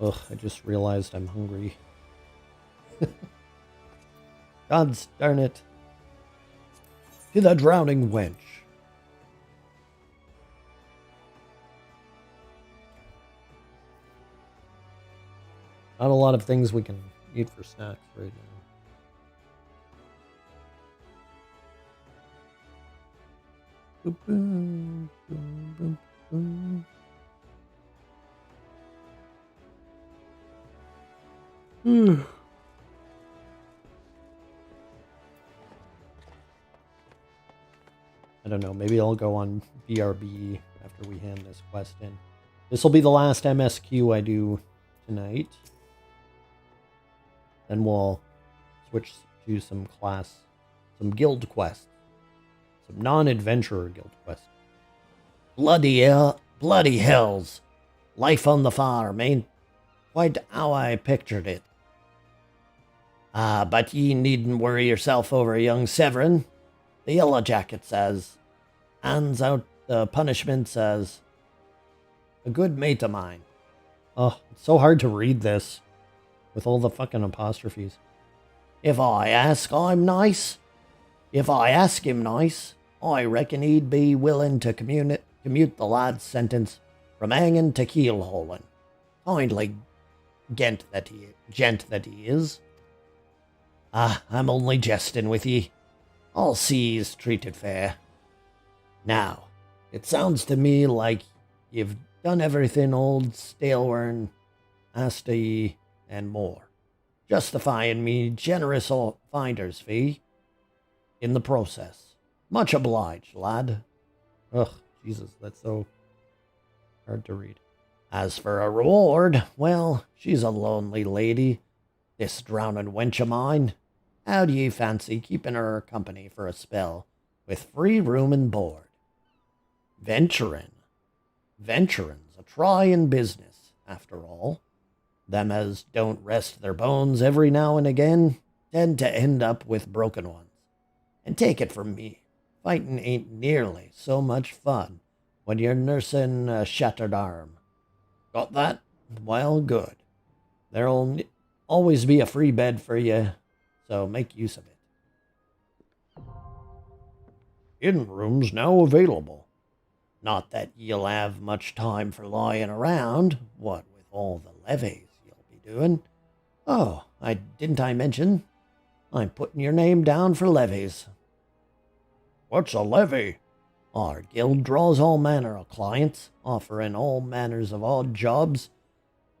Ugh, I just realized I'm hungry. Gods darn it. To the drowning wench. Not a lot of things we can eat for snacks right now. Boop, boom, boom, boom, boom. I don't know, maybe I'll go on BRB after we hand this quest in. This will be the last MSQ I do tonight. Then we'll switch to some guild quests. Some non-adventurer guild quests. Bloody hells. Life on the farm ain't quite how I pictured it. But ye needn't worry yourself over young Severin. The Yellow Jacket says, hands out the punishments as a good mate of mine. Oh, it's so hard to read this with all the fucking apostrophes. If I ask him nice, I reckon he'd be willing to commute the lad's sentence from hanging to keelhauling. Kindly gent that he is. I'm only jesting with ye. All see he's treated fair. Now, it sounds to me like you've done everything old Stalewern asked of ye and more, justifying me generous finder's fee in the process. Much obliged, lad. Ugh, Jesus, that's so hard to read. As for a reward, well, she's a lonely lady, this drowning wench of mine. How do ye fancy keeping her company for a spell, with free room and board? Venturing's a trying business, after all. Them as don't rest their bones every now and again tend to end up with broken ones. And take it from me, fighting ain't nearly so much fun when you're nursing a shattered arm. Got that? Well, good. There'll always be a free bed for you, so make use of it. Inn rooms now available. Not that you'll have much time for lying around, what with all the levees you'll be doing. Oh, didn't I mention? I'm putting your name down for levees. What's a levy? Our guild draws all manner of clients, offering all manners of odd jobs.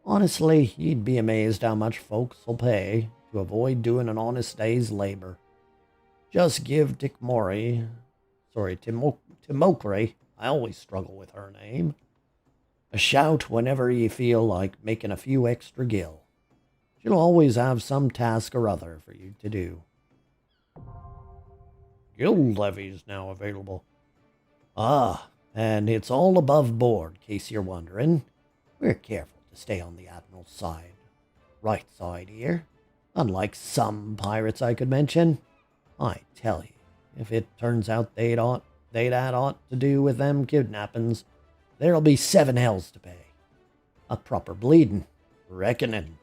Honestly, you'd be amazed how much folks'll pay to avoid doing an honest day's labor. Just give Timokri, I always struggle with her name, a shout whenever you feel like making a few extra gil. She'll always have some task or other for you to do. Guild levies now available. Ah, and it's all above board, case you're wondering. We're careful to stay on the Admiral's side. Right side here. Unlike some pirates I could mention. I tell you, if it turns out they'd had aught to do with them kidnappings, there'll be 7 hells to pay. A proper bleeding, reckoning.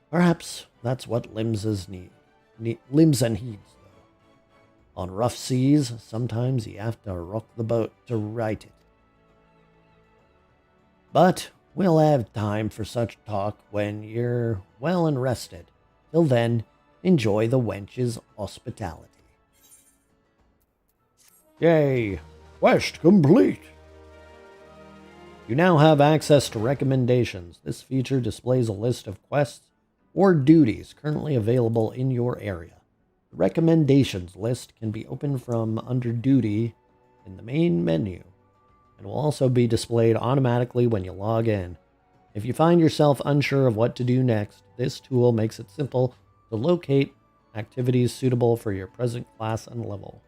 Perhaps that's what Limsa needs, though. On rough seas, sometimes you have to rock the boat to right it. But we'll have time for such talk when you're well and rested. Till then, enjoy the wench's hospitality. Yay! Quest complete! You now have access to recommendations. This feature displays a list of quests or duties currently available in your area. The recommendations list can be opened from under duty in the main menu and will also be displayed automatically when you log in. If you find yourself unsure of what to do next, this tool makes it simple to locate activities suitable for your present class and level.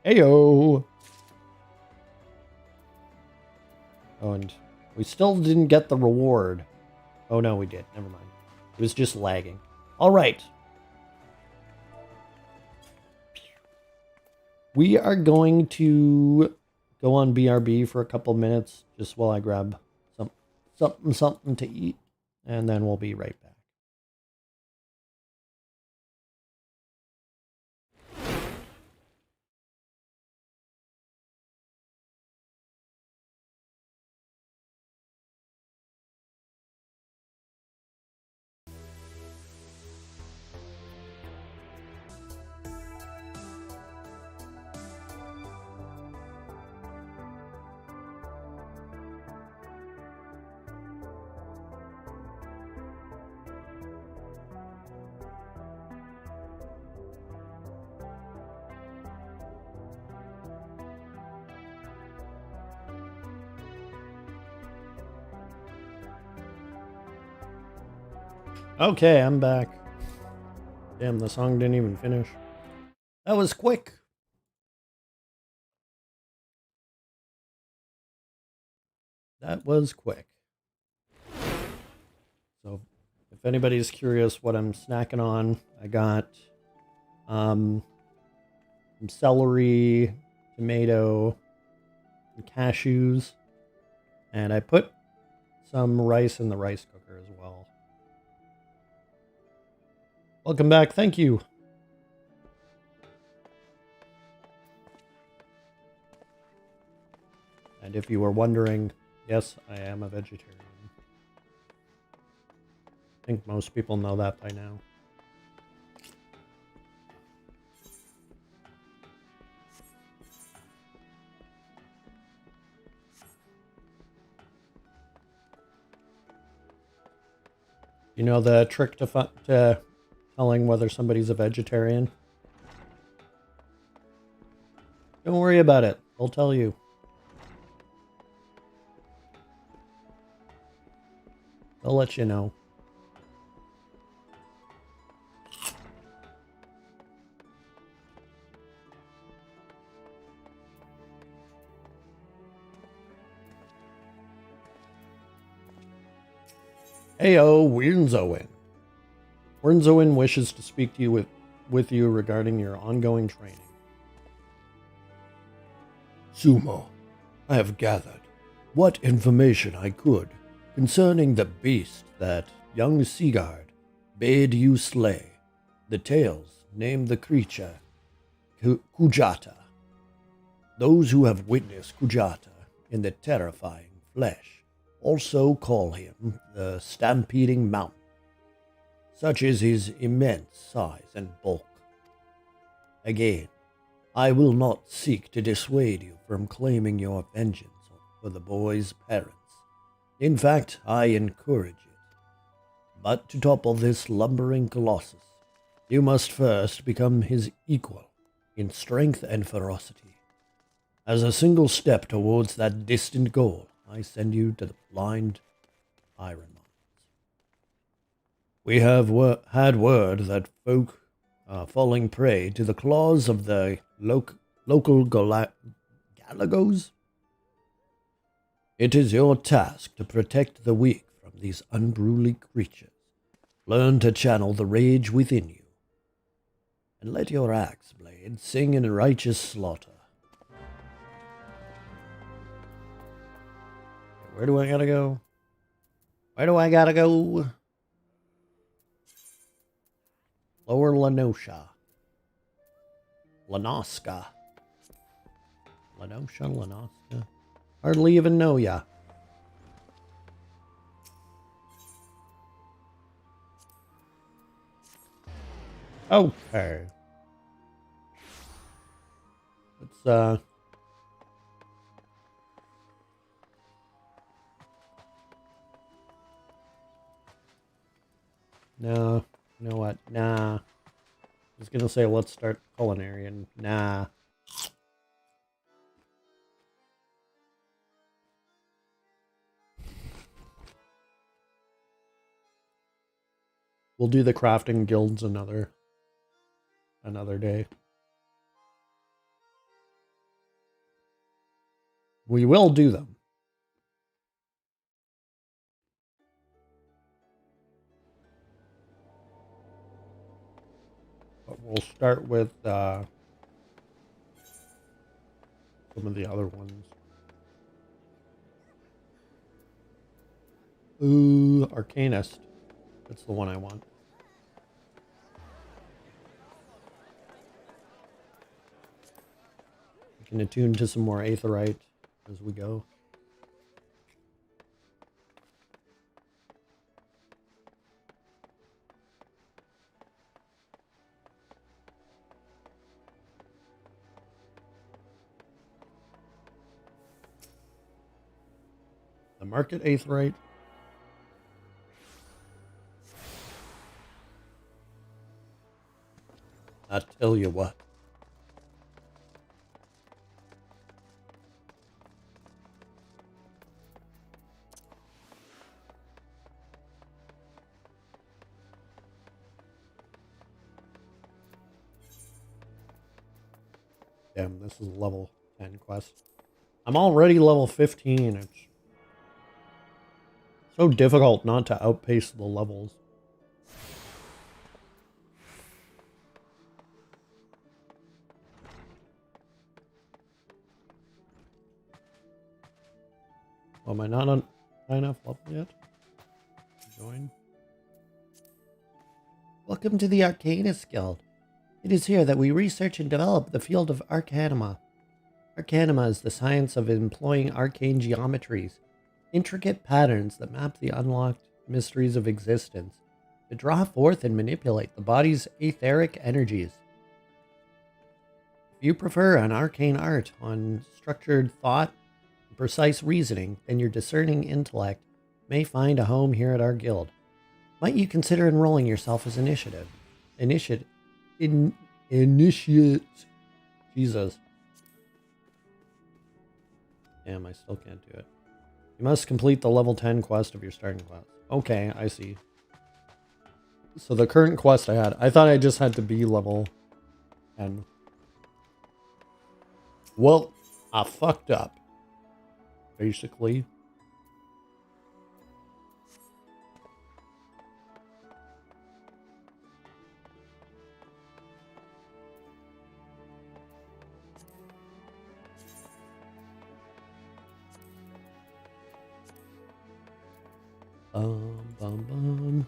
Heyo! Oh, and we still didn't get the reward. Oh no, we did. Never mind. It was just lagging. All right. We are going to go on BRB for a couple minutes just while I grab something to eat, and then we'll be right back. Okay, I'm back. Damn, the song didn't even finish. That was quick. That was quick. So, if anybody's curious what I'm snacking on, I got some celery, tomato, and cashews, and I put some rice in the rice cooker as well. Welcome back, thank you. And if you were wondering, yes, I am a vegetarian. I think most people know that by now. You know the trick to telling whether somebody's a vegetarian? Don't worry about it. They'll tell you. They'll let you know. Heyo, Wernzoin. Wernzoin wishes to speak to you with you regarding your ongoing training. Sumo, I have gathered what information I could concerning the beast that young Sigurd bade you slay. The tales name the creature Kujata. Those who have witnessed Kujata in the terrifying flesh also call him the Stampeding Mountain. Such is his immense size and bulk. Again, I will not seek to dissuade you from claiming your vengeance for the boy's parents. In fact, I encourage it. But to topple this lumbering colossus, you must first become his equal in strength and ferocity. As a single step towards that distant goal, I send you to the blind iron mines. We have had word that folk are falling prey to the claws of the local Galagos. It is your task to protect the weak from these unruly creatures. Learn to channel the rage within you, and let your axe blade sing in righteous slaughter. Where do I gotta go? Where do I gotta go? Lower Lenosha. Lanoska. Lanoska. Hardly even know ya. Okay. Let's, No. You know what? Nah. I was gonna say let's start culinary and nah. We'll do the crafting guilds another day. We will do them. But we'll start with some of the other ones. Ooh, Arcanist. That's the one I want. We can attune to some more Aetherite as we go. The market Aetherite. I tell you what. Damn, this is a level 10 quest. I'm already level 15. It's so difficult not to outpace the levels. Oh, am I not on high enough level yet? Join. Welcome to the Arcanist Guild. It is here that we research and develop the field of Arcanima. Arcanima is the science of employing arcane geometries, intricate patterns that map the unlocked mysteries of existence, to draw forth and manipulate the body's etheric energies. If you prefer an arcane art on structured thought and precise reasoning, then your discerning intellect may find a home here at our guild. Might you consider enrolling yourself as initiate? Jesus. Damn, I still can't do it. You must complete the level 10 quest of your starting class. Okay, I see. So the current quest I thought I just had to be level 10. Well, I fucked up. Basically. Bum, bum.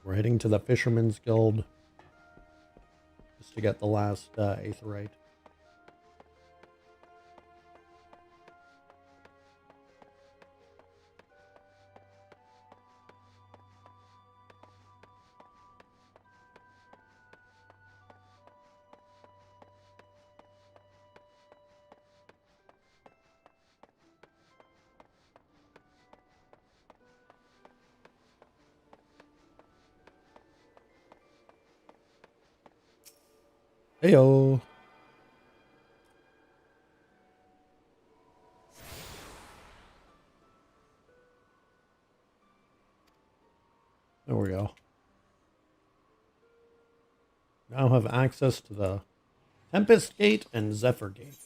We're heading to the Fisherman's Guild just to get the last Aetherite. Heyo. There we go. Now have access to the Tempest Gate and Zephyr Gate.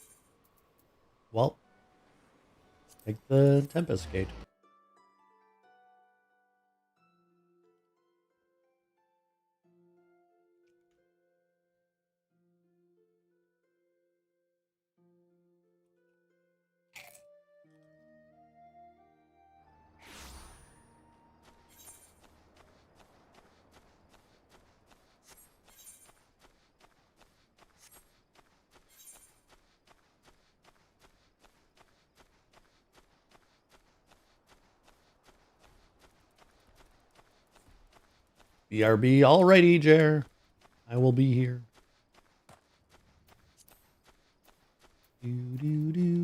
Well, take the Tempest Gate. BRB, alrighty, Jer. I will be here. Do, do, do.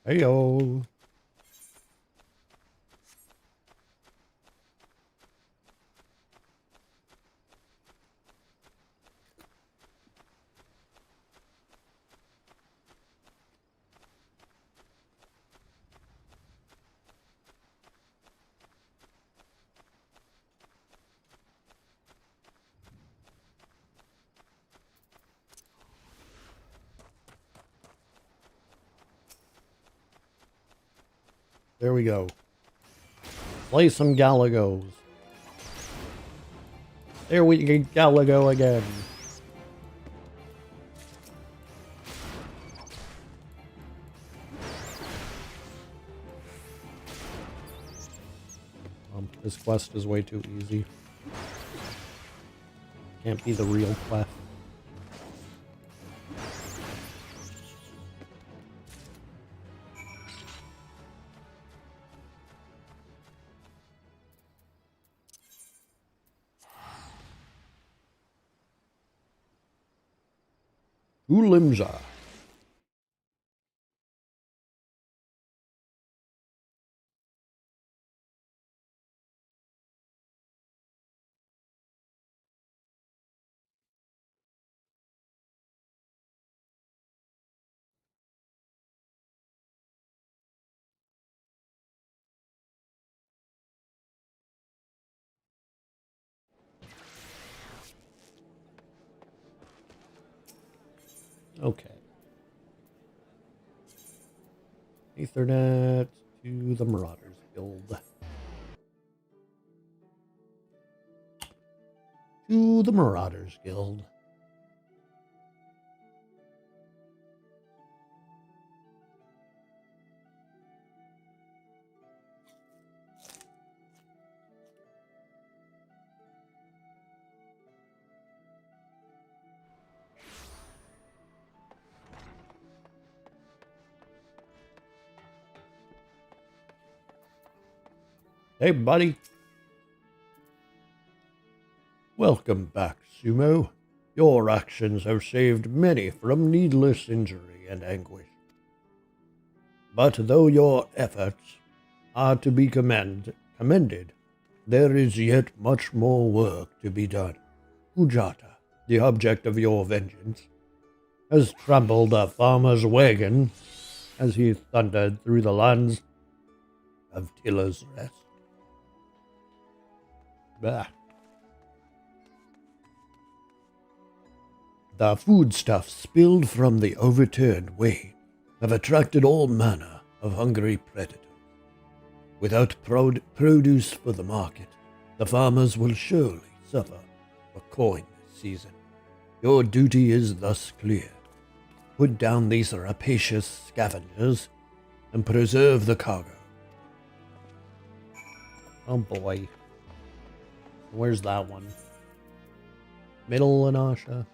Heyo. There we go. Play some Galagos. There we get Galago again. This quest is way too easy. Can't be the real quest. Limsa. Okay. Ethernet to the Marauders Guild. To the Marauders Guild. Hey, buddy. Welcome back, Sumo. Your actions have saved many from needless injury and anguish. But though your efforts are to be commended, there is yet much more work to be done. Ujata, the object of your vengeance, has trampled a farmer's wagon as he thundered through the lands of Tilla's Rest. Bah. The foodstuffs spilled from the overturned wain have attracted all manner of hungry predators. Without produce for the market, the farmers will surely suffer for coin this season. Your duty is thus clear. Put down these rapacious scavengers and preserve the cargo. Oh boy. Where's that one? Middle Lanasha.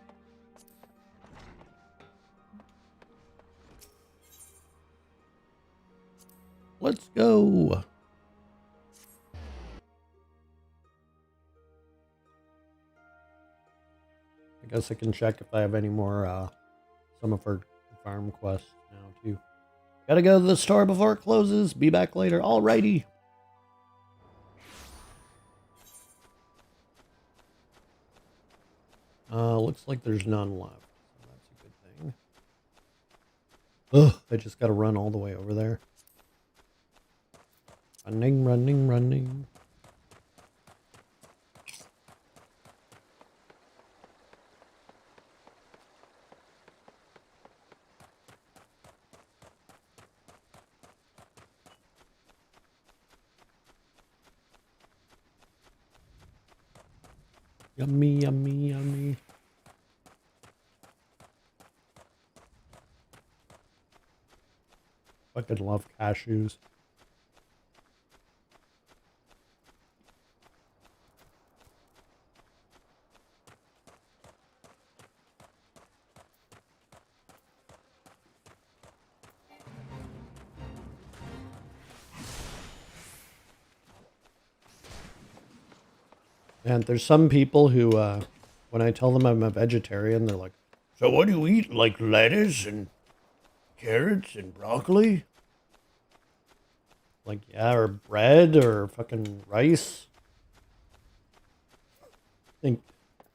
Let's go. I guess I can check if I have any more Summerford farm quests now too. Gotta go to the store before it closes. Be back later. Alrighty. Looks like there's none left. So that's a good thing. Ugh, I just gotta run all the way over there. Running, running, running. Yummy, yummy, yummy. Fucking love cashews. And there's some people who, when I tell them I'm a vegetarian, they're like, So what do you eat, like lettuce and carrots and broccoli? Like, yeah, or bread or fucking rice. I think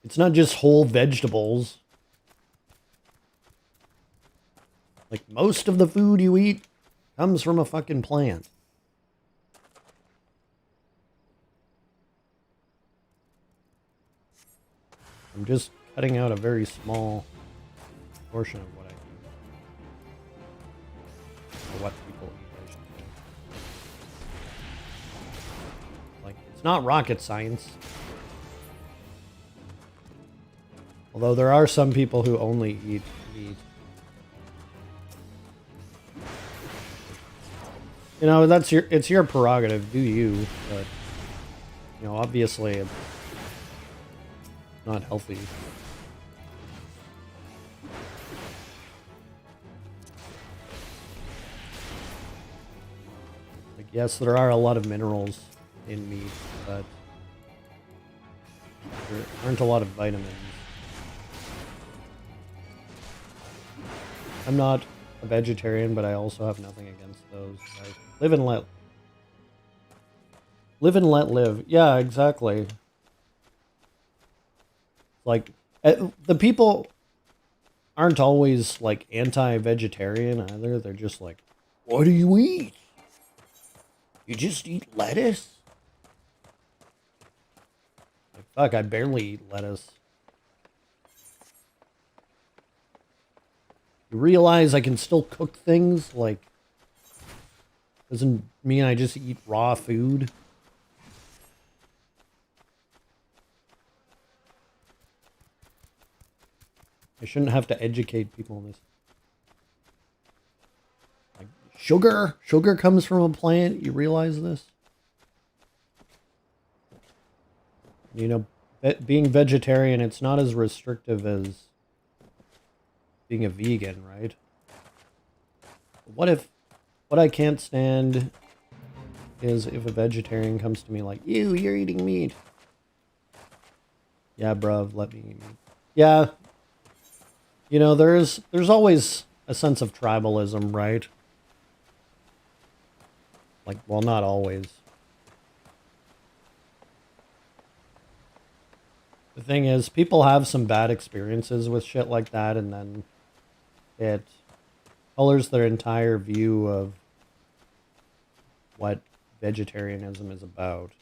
it's not just whole vegetables. Like, most of the food you eat comes from a fucking plant. I'm just cutting out a very small portion of what I eat. Or what people eat, I should say. Like, it's not rocket science. Although there are some people who only eat meat. You know, it's your prerogative, do you, but you know, obviously it's not healthy. Like, yes, there are a lot of minerals in meat, but there aren't a lot of vitamins. I'm not a vegetarian, but I also have nothing against those. Live and let live. Yeah, exactly. Like, the people aren't always like anti-vegetarian either. They're just like, What do you eat? You just eat lettuce? fuck, I barely eat lettuce. You realize I can still cook things? Like, doesn't mean I just eat raw food. I shouldn't have to educate people on this. Like, sugar comes from a plant. You realize this? You know, being vegetarian, it's not as restrictive as being a vegan, right? What I can't stand is if a vegetarian comes to me like, you're eating meat. Yeah, bruv, let me eat meat. Yeah. You know, there's always a sense of tribalism, right? Like, well, not always. The thing is, people have some bad experiences with shit like that, and then it colors their entire view of what vegetarianism is about.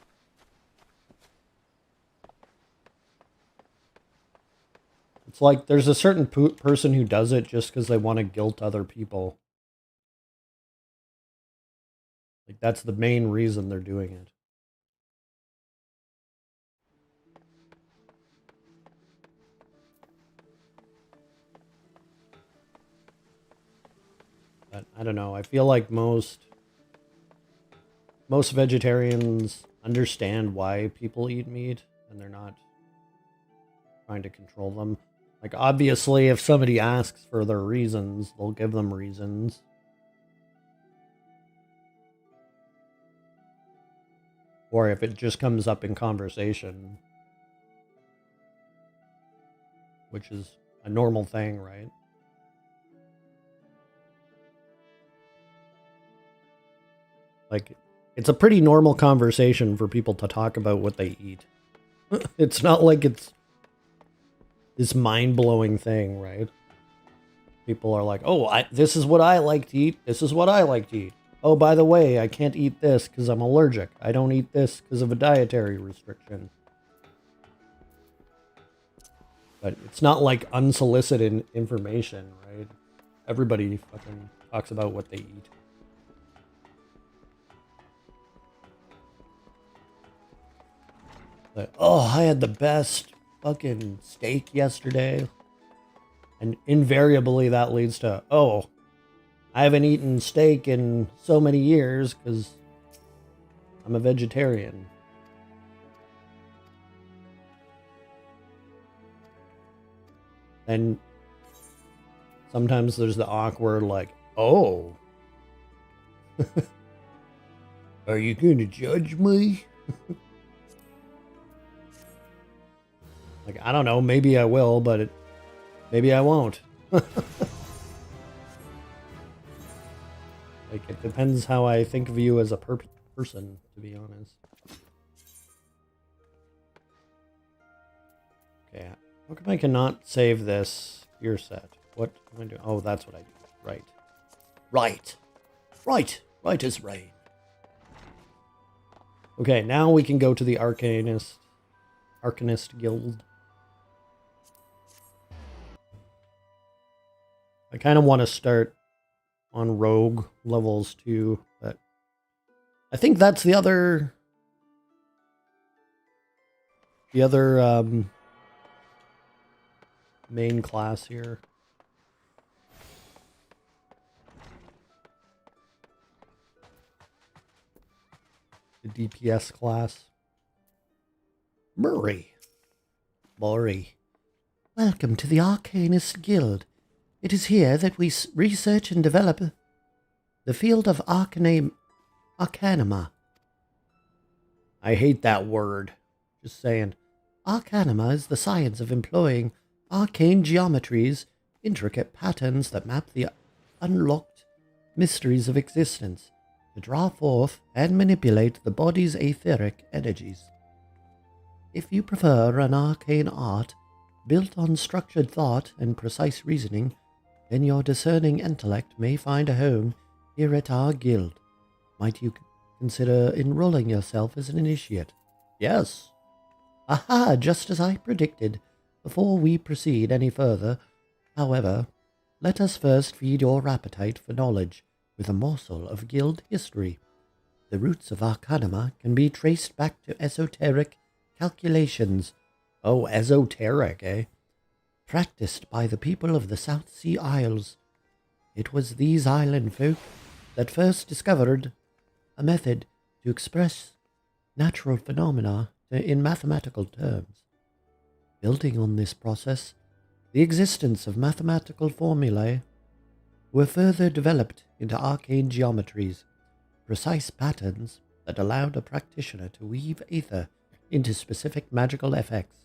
It's like there's a certain person who does it just because they want to guilt other people. Like, that's the main reason they're doing it. But I don't know. I feel like most vegetarians understand why people eat meat, and they're not trying to control them. Like, obviously, if somebody asks for their reasons, they'll give them reasons. Or if it just comes up in conversation, which is a normal thing, right? Like, it's a pretty normal conversation for people to talk about what they eat. It's not like it's this mind-blowing thing, right? People are like, oh, this is what I like to eat. This is what I like to eat. Oh, by the way, I can't eat this because I'm allergic. I don't eat this because of a dietary restriction. But it's not like unsolicited information, right? Everybody fucking talks about what they eat. Like, oh, I had the best fucking steak yesterday. And invariably that leads to, oh, I haven't eaten steak in so many years because I'm a vegetarian. And sometimes there's the awkward, like, oh, Are you going to judge me? like, I don't know, maybe I will, but maybe I won't. Like, Like, it depends how I think of you as a person, to be honest. Okay, how come I cannot save this gear set? What am I doing? Oh, that's what I do. Right. Right as rain. Okay, now we can go to the Arcanist Guild. I kind of want to start on Rogue levels too, but I think that's the other main class here. The DPS class. Murray. Welcome to the Arcanist Guild. It is here that we research and develop the field of arcanema. I hate that word. Just saying. Arcanema is the science of employing arcane geometries, intricate patterns that map the unlocked mysteries of existence, to draw forth and manipulate the body's etheric energies. If you prefer an arcane art built on structured thought and precise reasoning, then your discerning intellect may find a home here at our guild. Might you consider enrolling yourself as an initiate? Yes. Aha, just as I predicted. Before we proceed any further, however, let us first feed your appetite for knowledge with a morsel of guild history. The roots of Arcanema can be traced back to esoteric calculations. Oh, esoteric, eh? Practiced by the people of the South Sea Isles. It was these island folk that first discovered a method to express natural phenomena in mathematical terms. Building on this process, the existence of mathematical formulae were further developed into arcane geometries, precise patterns that allowed a practitioner to weave ether into specific magical effects.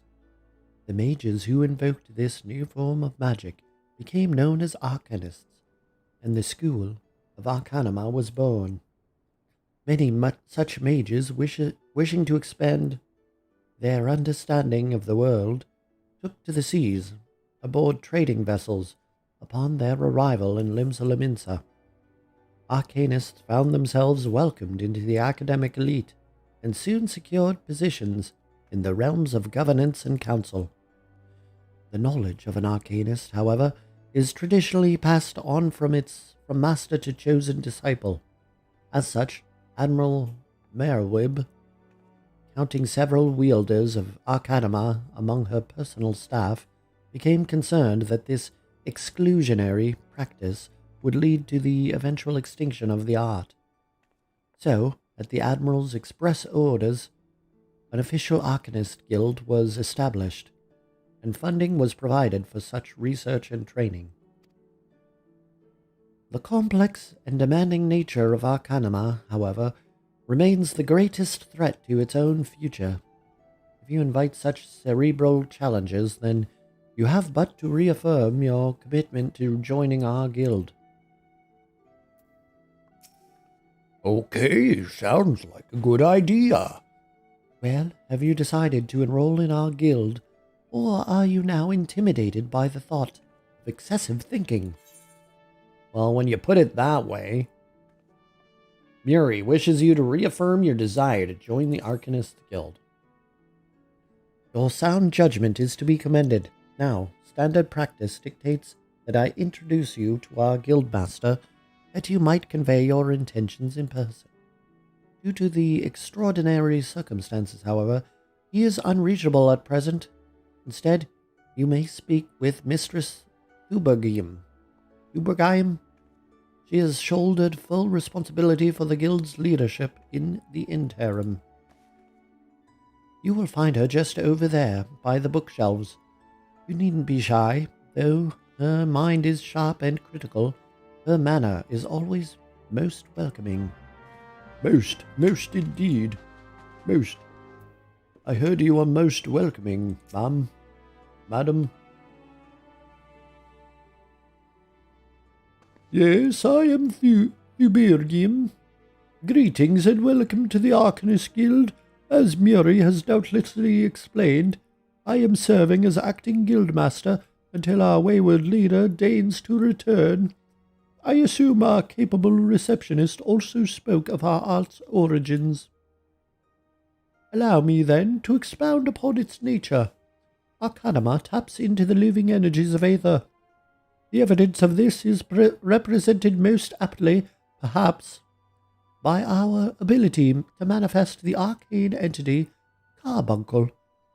The mages who invoked this new form of magic became known as arcanists, and the school of Arcanema was born. Many such mages wishing to expand their understanding of the world took to the seas aboard trading vessels upon their arrival in Limsa Lominsa. Arcanists found themselves welcomed into the academic elite and soon secured positions in the realms of governance and council. The knowledge of an arcanist, however, is traditionally passed on from master to chosen disciple. As such, Admiral Merwib, counting several wielders of Arcanema among her personal staff, became concerned that this exclusionary practice would lead to the eventual extinction of the art. So, at the Admiral's express orders, an official Arcanist Guild was established, and funding was provided for such research and training. The complex and demanding nature of Arcanema, however, remains the greatest threat to its own future. If you invite such cerebral challenges, then you have but to reaffirm your commitment to joining our guild. Okay, sounds like a good idea. Well, have you decided to enroll in our guild, or are you now intimidated by the thought of excessive thinking? Well, when you put it that way, Muri wishes you to reaffirm your desire to join the Arcanist Guild. Your sound judgment is to be commended. Now, standard practice dictates that I introduce you to our guildmaster, that you might convey your intentions in person. Due to the extraordinary circumstances, however, he is unreachable at present. Instead, you may speak with Mistress Ubergeim. She has shouldered full responsibility for the guild's leadership in the interim. You will find her just over there, by the bookshelves. You needn't be shy, though her mind is sharp and critical. Her manner is always most welcoming. Most indeed. Most. I heard you were most welcoming, madam. Yes, I am Ubergim. Greetings and welcome to the Arcanist Guild. As Muri has doubtlessly explained, I am serving as acting guildmaster until our wayward leader deigns to return. I assume our capable receptionist also spoke of our art's origins. Allow me, then, to expound upon its nature. Arcanima taps into the living energies of Aether. The evidence of this is represented most aptly, perhaps, by our ability to manifest the arcane entity Carbuncle,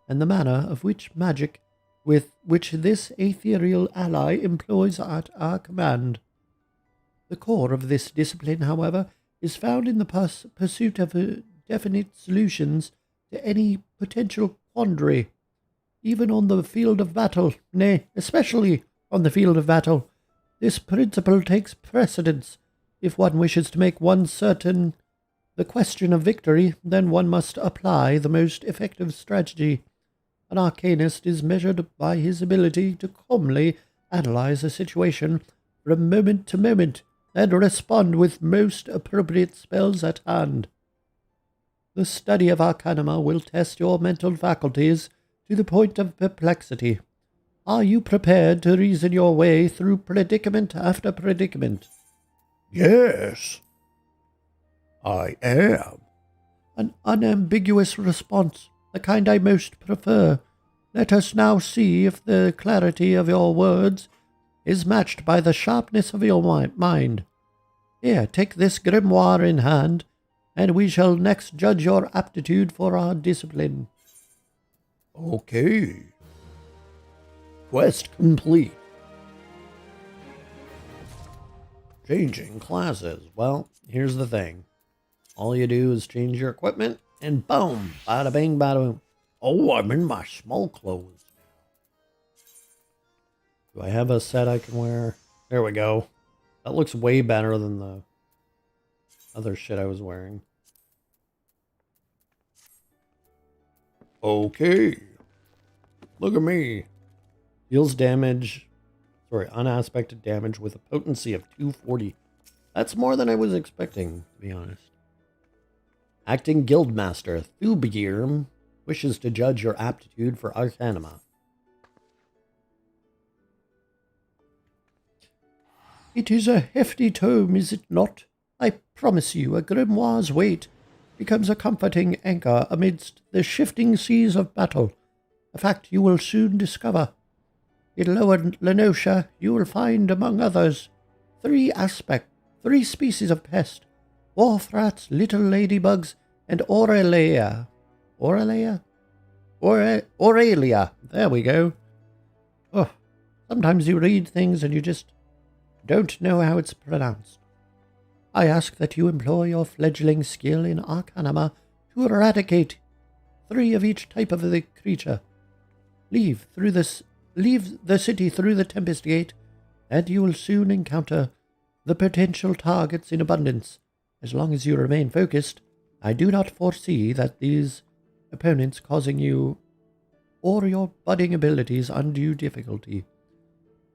and the manner of which magic with which this ethereal ally employs at our command. The core of this discipline, however, is found in the pursuit of definite solutions to any potential quandary, even on the field of battle, nay, especially on the field of battle. This principle takes precedence. If one wishes to make one certain the question of victory, then one must apply the most effective strategy. An arcanist is measured by his ability to calmly analyze a situation from moment to moment and respond with most appropriate spells at hand. The study of Arcanima will test your mental faculties to the point of perplexity. Are you prepared to reason your way through predicament after predicament? Yes, I am. An unambiguous response, the kind I most prefer. Let us now see if the clarity of your words is matched by the sharpness of your mind. Here, take this grimoire in hand, and we shall next judge your aptitude for our discipline. Okay. Quest complete. Changing classes. Well, here's the thing. All you do is change your equipment, and boom, bada bing, bada boom. Oh, I'm in my small clothes Do I have a set I can wear? There we go. That looks way better than the other shit I was wearing. now. Okay. Look at me. Deals damage, unaspected damage with a potency of 240. That's more than I was expecting, to be honest. Acting Guildmaster Thubigirm wishes to judge your aptitude for Arcanima. It is a hefty tome, is it not? I promise you, a grimoire's weight becomes a comforting anchor amidst the shifting seas of battle, a fact you will soon discover. In Lower Lenosha, you will find, among others, three species of pest: wharf rats, little ladybugs, and Aurelia. Aurelia. There we go. Oh, sometimes you read things and you just don't know how it's pronounced. I ask that you employ your fledgling skill in Arcanima to eradicate 3 of each type of the creature. Leave the city through the Tempest Gate, and you will soon encounter the potential targets in abundance. As long as you remain focused, I do not foresee that these opponents causing you or your budding abilities undue difficulty.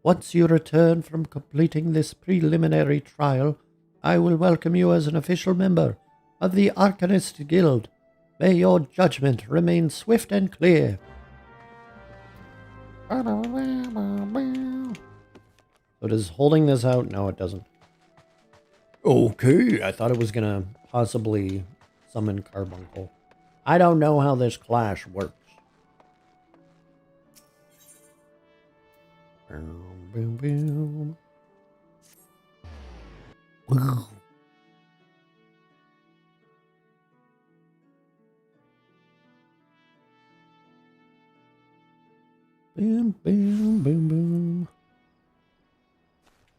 Once you return from completing this preliminary trial, I will welcome you as an official member of the Arcanist Guild. May your judgment remain swift and clear. So does holding this out? No, it doesn't. Okay. I thought it was gonna possibly summon Carbuncle. I don't know how this clash works. Boom, boom, boom. Boom, boom, boom, boom.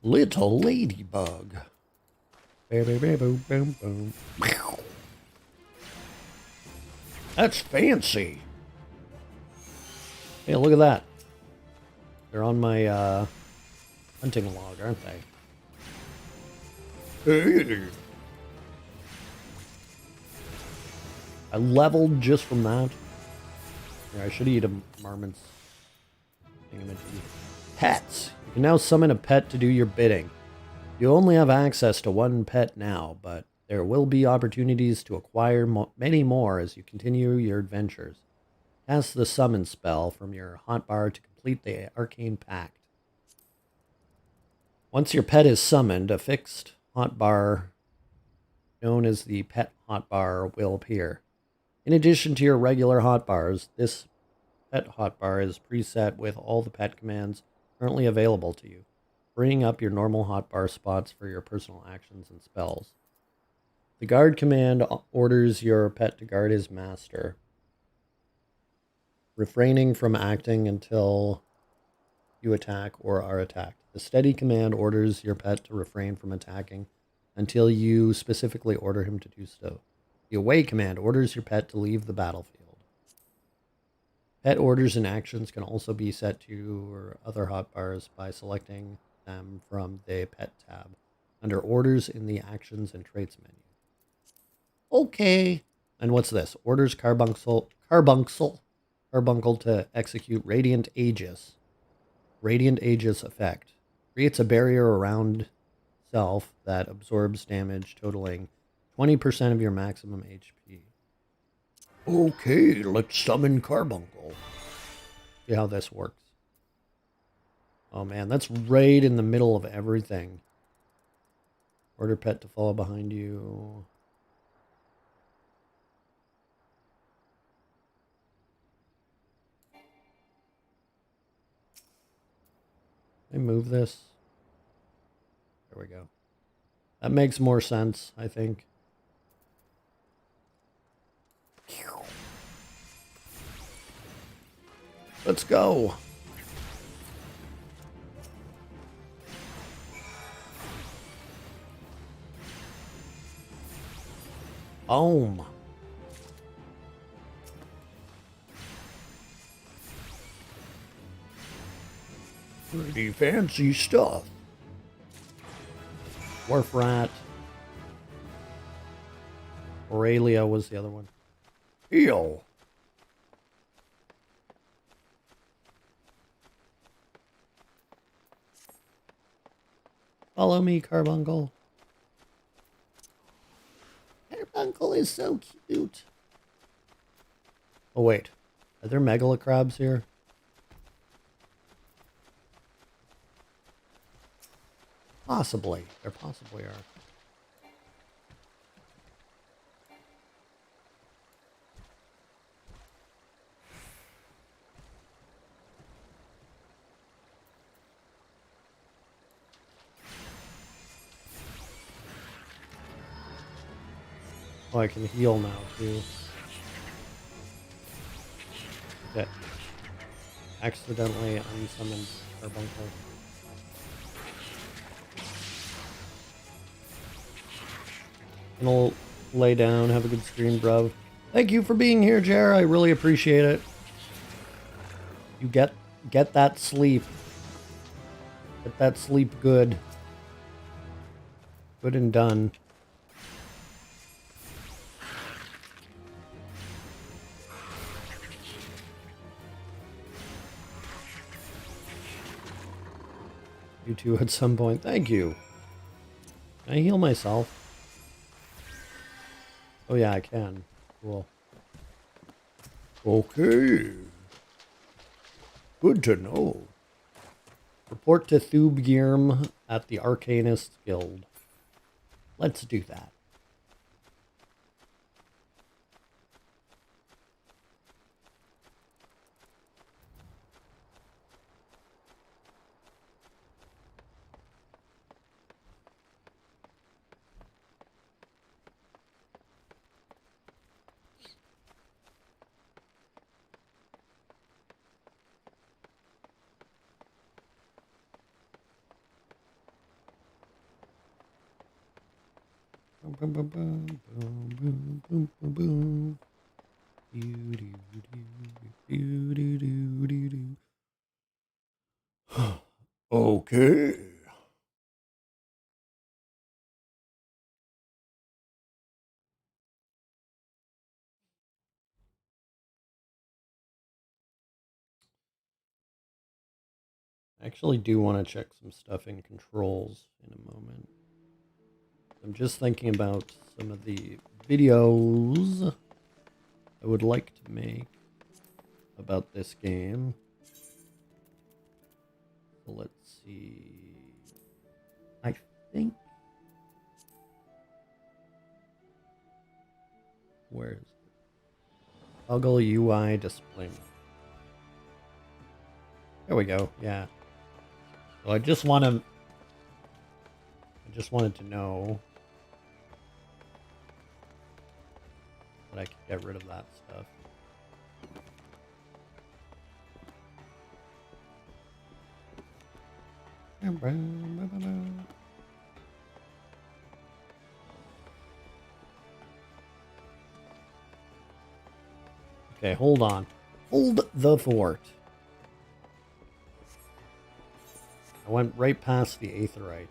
Little ladybug. Boom, boom, boom, boom, boom. That's fancy. Hey, look at that. They're on my hunting log, aren't they? Hey. I leveled just from that. Yeah, I should eat a marmot's thingamajig. Pets! You can now summon a pet to do your bidding. You only have access to one pet now, but there will be opportunities to acquire many more as you continue your adventures. Cast the summon spell from your hotbar to complete the arcane pact. Once your pet is summoned, a fixed hotbar known as the pet hotbar will appear. In addition to your regular hotbars, this pet hotbar is preset with all the pet commands currently available to you, freeing up your normal hotbar spots for your personal actions and spells. The guard command orders your pet to guard his master, refraining from acting until you attack or are attacked. The steady command orders your pet to refrain from attacking until you specifically order him to do so. The away command orders your pet to leave the battlefield. Pet orders and actions can also be set to your other hotbars by selecting them from the Pet tab under Orders in the Actions and Traits menu. Okay. And what's this? Orders Carbuncle to execute Radiant Aegis. Radiant Aegis effect. Creates a barrier around self that absorbs damage totaling 20% of your maximum HP. Okay, let's summon Carbuncle. See how this works. Oh man, that's right in the middle of everything. Order pet to follow behind you. I move this. There we go. That makes more sense, I think. Let's go. Boom. Pretty fancy stuff. Wharf Rat. Aurelia was the other one. Heal. Follow me, Carbuncle. Carbuncle is so cute. Oh, wait. Are there megalocrabs here? Possibly. There possibly are. Oh, I can heal now, too. Okay. Accidentally unsummoned Carbuncle. Gonna lay down, have a good stream, bruv. Thank you for being here, Jer. I really appreciate it. You get that sleep. Get that sleep good. Good and done. You too at some point. Thank you. Can I heal myself? Oh yeah, I can. Cool. Okay. Good to know. Report to Thubgirm at the Arcanists Guild. Let's do that. Boom, boom, boom, boom, boom, boom, boom, boom. Do, do, do, do, do, do, do. Okay. I actually do want to check some stuff in controls in a moment. I'm just thinking about some of the videos I would like to make about this game. So let's see. I think... Where's the toggle UI display mode? There we go, yeah. So I just wanted to know that I could get rid of that stuff. Okay, hold on. Hold the fort. I went right past the Aetherite.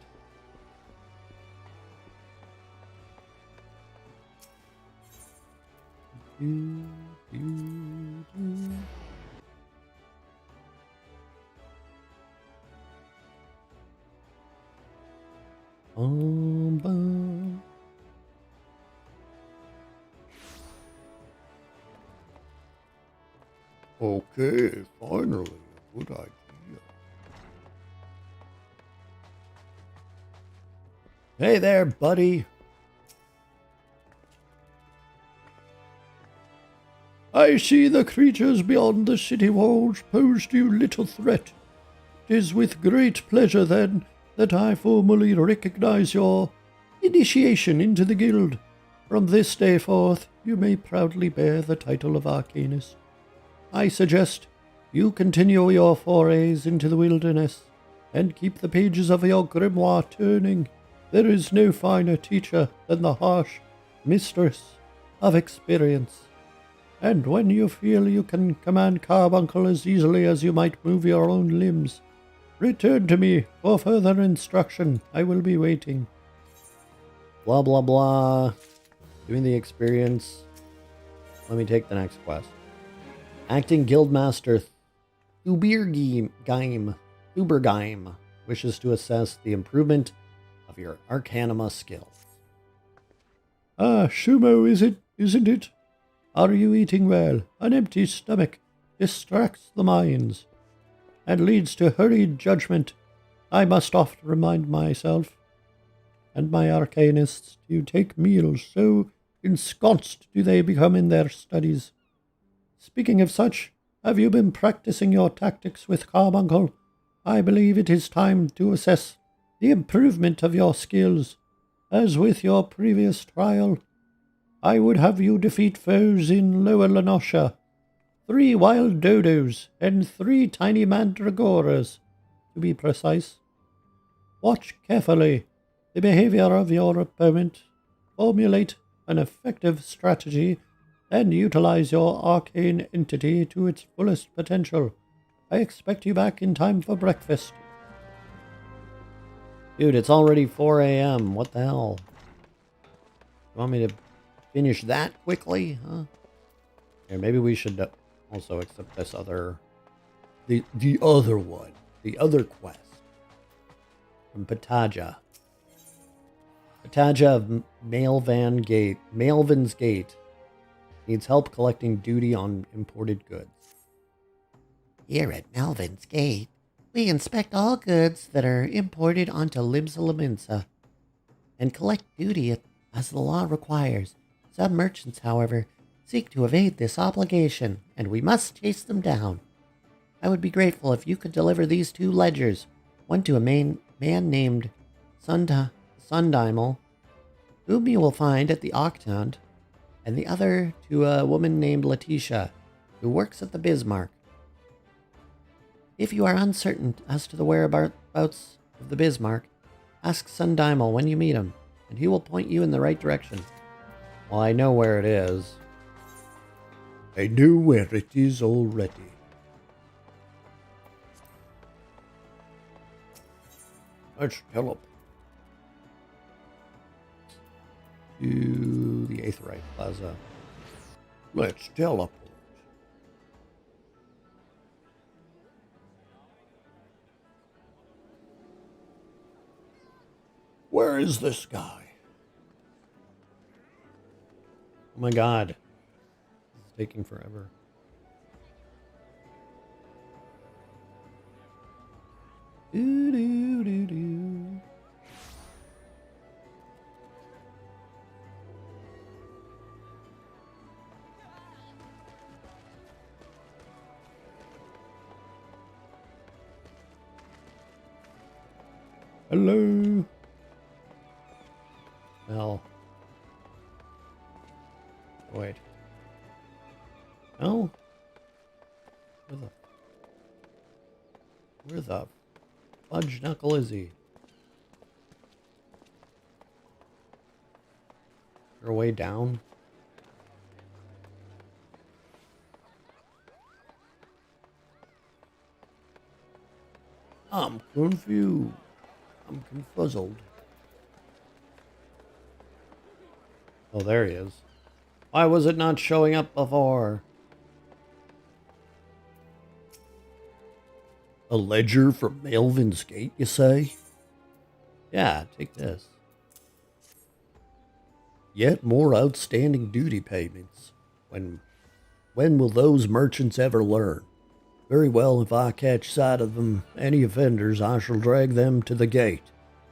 Okay, finally, a good idea. Hey there, buddy. I see the creatures beyond the city walls pose to you little threat. It is with great pleasure, then, that I formally recognize your initiation into the guild. From this day forth, you may proudly bear the title of Arcanist. I suggest you continue your forays into the wilderness and keep the pages of your grimoire turning. There is no finer teacher than the harsh mistress of experience. And when you feel you can command Carbuncle as easily as you might move your own limbs, return to me for further instruction. I will be waiting. Blah, blah, blah. Doing the experience. Let me take the next quest. Acting Guildmaster Thubergeim wishes to assess the improvement of your Arcanima skills. Ah, Sumo, isn't it? Are you eating well? An empty stomach distracts the minds and leads to hurried judgment. I must oft remind myself and my arcanists to take meals, so ensconced do they become in their studies. Speaking of such, have you been practicing your tactics with Carbuncle? I believe it is time to assess the improvement of your skills. As with your previous trial, I would have you defeat foes in Lower Lenosha, 3 wild dodos, and 3 tiny mandragoras, to be precise. Watch carefully the behavior of your opponent, formulate an effective strategy, and utilize your arcane entity to its fullest potential. I expect you back in time for breakfast. Dude, it's already 4 a.m. What the hell? You want me to finish that quickly, huh? Here, maybe we should also accept this other... The other one. The other quest. From Pataja. Pataja of Malvin's Gate. Needs help collecting duty on imported goods. Here at Malvin's Gate, we inspect all goods that are imported onto Limsa Lominsa and collect duty as the law requires. Some merchants, however, seek to evade this obligation, and we must chase them down. I would be grateful if you could deliver these 2 ledgers, one to a man named Sundimal, whom you will find at the Octant, and the other to a woman named Letitia, who works at the Bismarck. If you are uncertain as to the whereabouts of the Bismarck, ask Sundimal when you meet him, and he will point you in the right direction. Well, I know where it is. I know where it is already. Let's teleport To the Aetherite Plaza. Let's teleport. Where is this guy? Oh my god. This is taking forever. Do, do, do, do. Hello. Well. Wait. No? Where the fudge knuckle is he? Is there a way down? I'm confused. I'm confuzzled. Oh, there he is. Why was it not showing up before? A ledger from Melvin's Gate, you say? Yeah, take this. Yet more outstanding duty payments. When will those merchants ever learn? Very well, if I catch sight of them, any offenders, I shall drag them to the gate,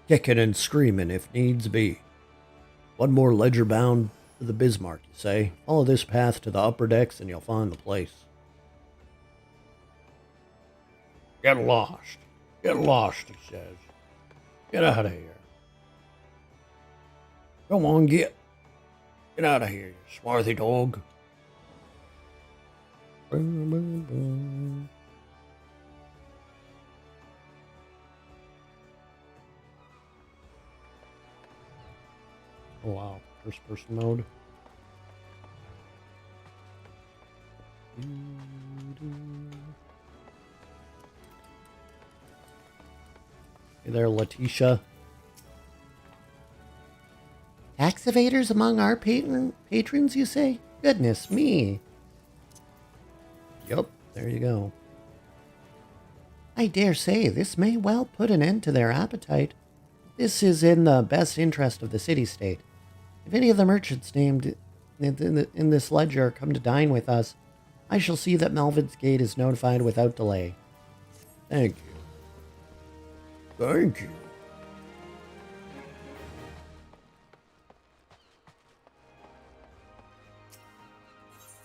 kicking and screaming if needs be. One more ledger bound to the Bismarck, you say? Follow this path to the upper decks and you'll find the place. Get lost. Get lost, he says. Get out of here. Come on, get. Get out of here, you swarthy dog. Oh wow, first person mode. Hey there, Letitia. Tax evaders among our patrons, you say? Goodness me. Yep, there you go. I dare say this may well put an end to their appetite. This is in the best interest of the city-state. If any of the merchants named in this ledger come to dine with us, I shall see that Melvin's Gate is notified without delay. Thank you. Thank you.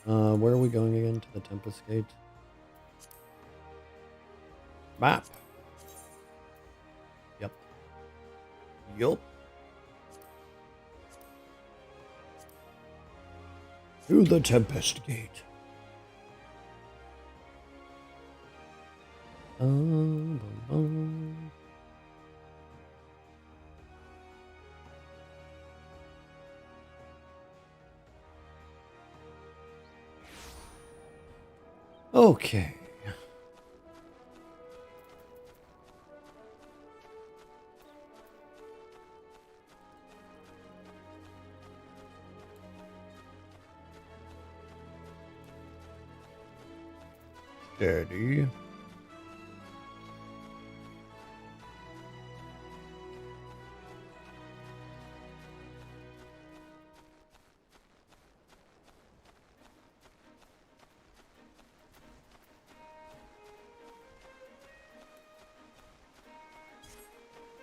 Where are we going again? To the Tempest Gate? Map. Yep. Yup. To the Tempest Gate. Bum, bum, bum. Okay. Steady.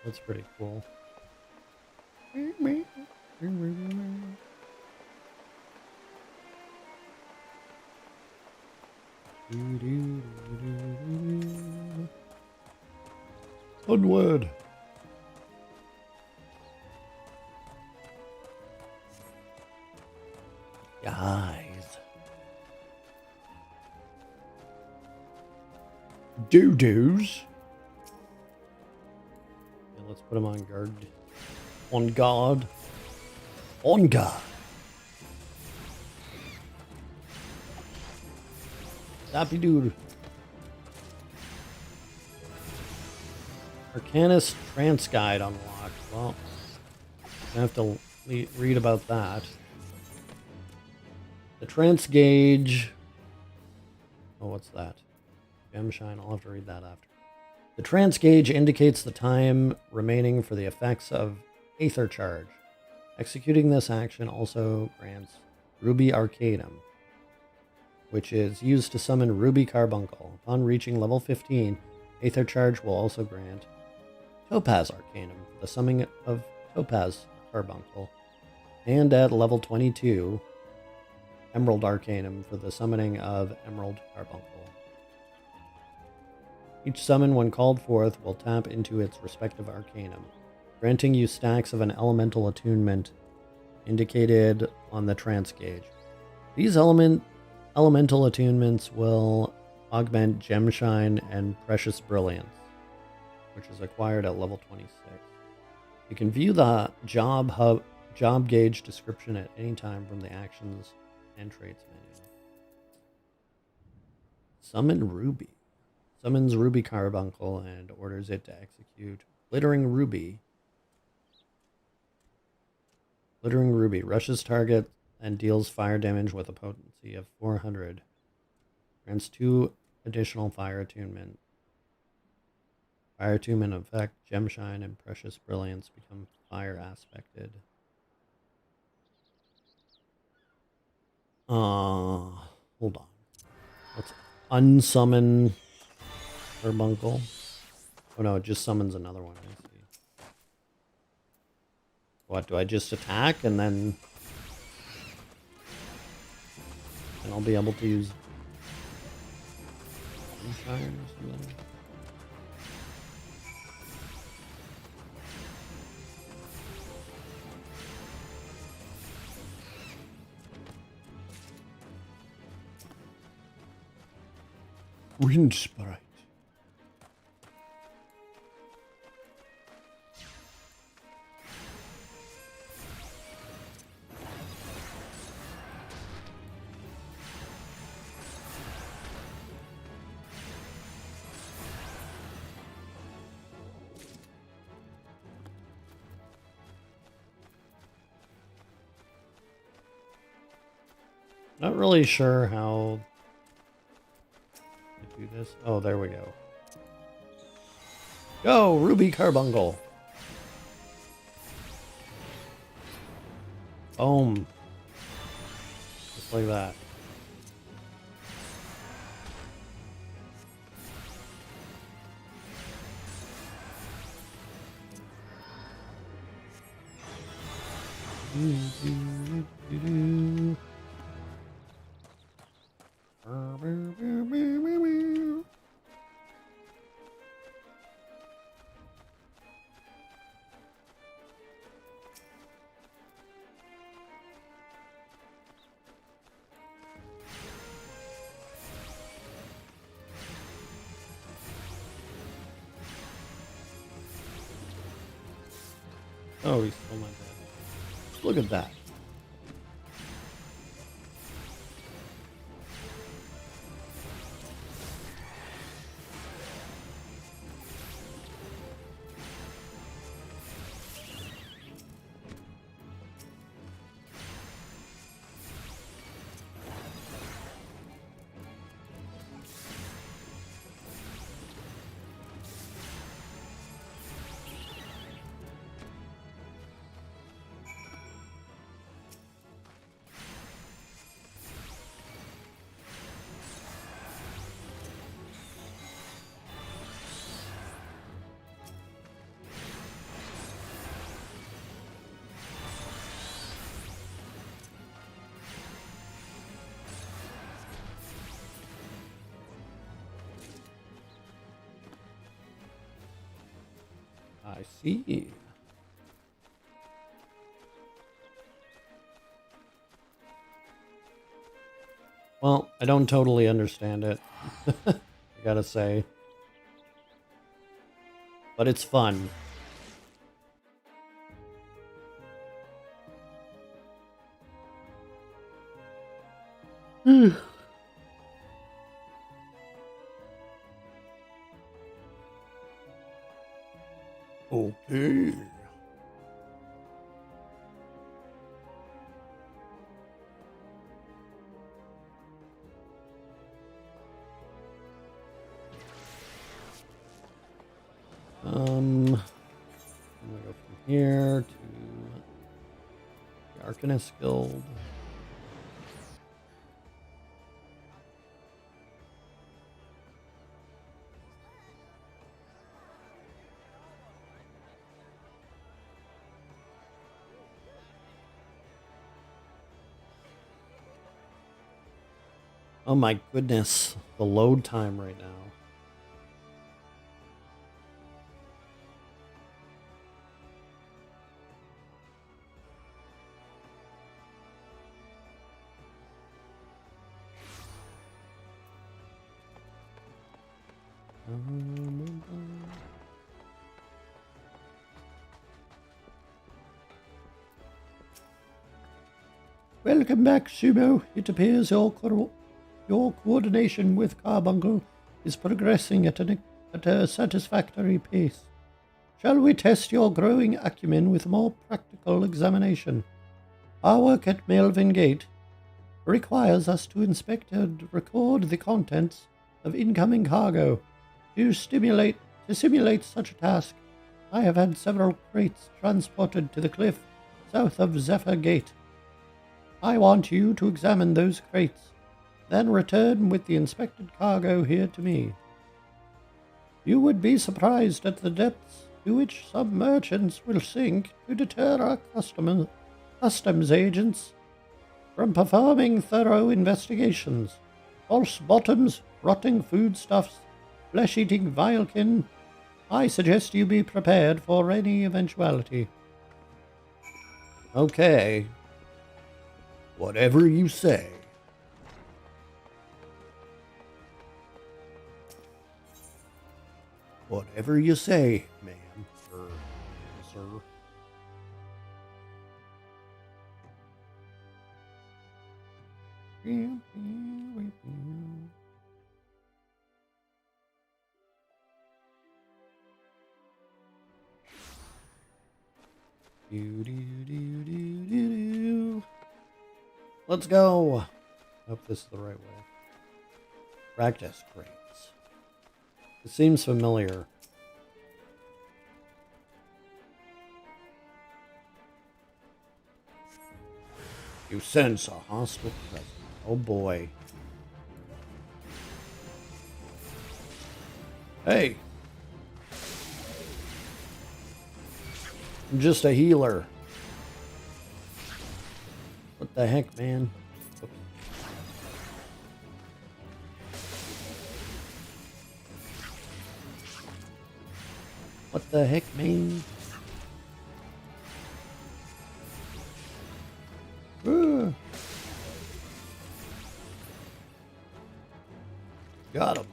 That's pretty cool. Onward. Guys. Doo-doos. Yeah, let's put him on guard. On guard. On guard. Dappy dude. Arcanist Trance Guide unlocked. Well, I have to read about that. The Trance Gauge. Oh, what's that? Gem Shine. I'll have to read that after. The Trance Gauge indicates the time remaining for the effects of Aether Charge. Executing this action also grants Ruby Arcanum, which is used to summon Ruby Carbuncle. Upon reaching level 15, Aether Charge will also grant Topaz Arcanum, the summoning of Topaz Carbuncle, and at level 22, Emerald Arcanum for the summoning of Emerald Carbuncle. Each summon, when called forth, will tap into its respective Arcanum, granting you stacks of an elemental attunement indicated on the trance gauge. These elemental attunements will augment Gemshine and Precious Brilliance, which is acquired at level 26. You can view the job gauge description at any time from the Actions and Traits menu. Summon Ruby. Summons Ruby Carbuncle and orders it to execute Glittering Ruby. Glittering Ruby rushes target and deals fire damage with a potency of 400. Grants 2 additional fire attunement. Fire attunement effect, Gemshine and Precious Brilliance become fire aspected. Hold on. Let's unsummon Carbuncle. Oh no, it just summons another one. I see. What, do I just attack and then I'll be able to use Gemshine or something? Wind Sprite. Not really sure how to do this. Oh, there we go. Go, Ruby Carbuncle. Boom. Just like that. Oh, he's still not dead. Look at that. I see. Well, I don't totally understand it, I gotta say. But it's fun. Okay. I'm gonna go from here to Arcanist Guild. Oh my goodness, the load time right now. Welcome back, Sumo. It appears your coordination with Carbuncle is progressing at a satisfactory pace. Shall we test your growing acumen with a more practical examination? Our work at Melvin Gate requires us to inspect and record the contents of incoming cargo. To simulate such a task, I have had several crates transported to the cliff south of Zephyr Gate. I want you to examine those crates, then return with the inspected cargo here to me. You would be surprised at the depths to which some merchants will sink to deter our customs agents from performing thorough investigations. False bottoms, rotting foodstuffs, flesh-eating vilekin. I suggest you be prepared for any eventuality. Okay. Whatever you say. Whatever you say, ma'am. Sir. Let's go. Hope this is the right way. Practice crates. It seems familiar. You sense a hostile presence. Oh boy. Hey. I'm just a healer. What the heck, man? Oops. What the heck, man? Got him.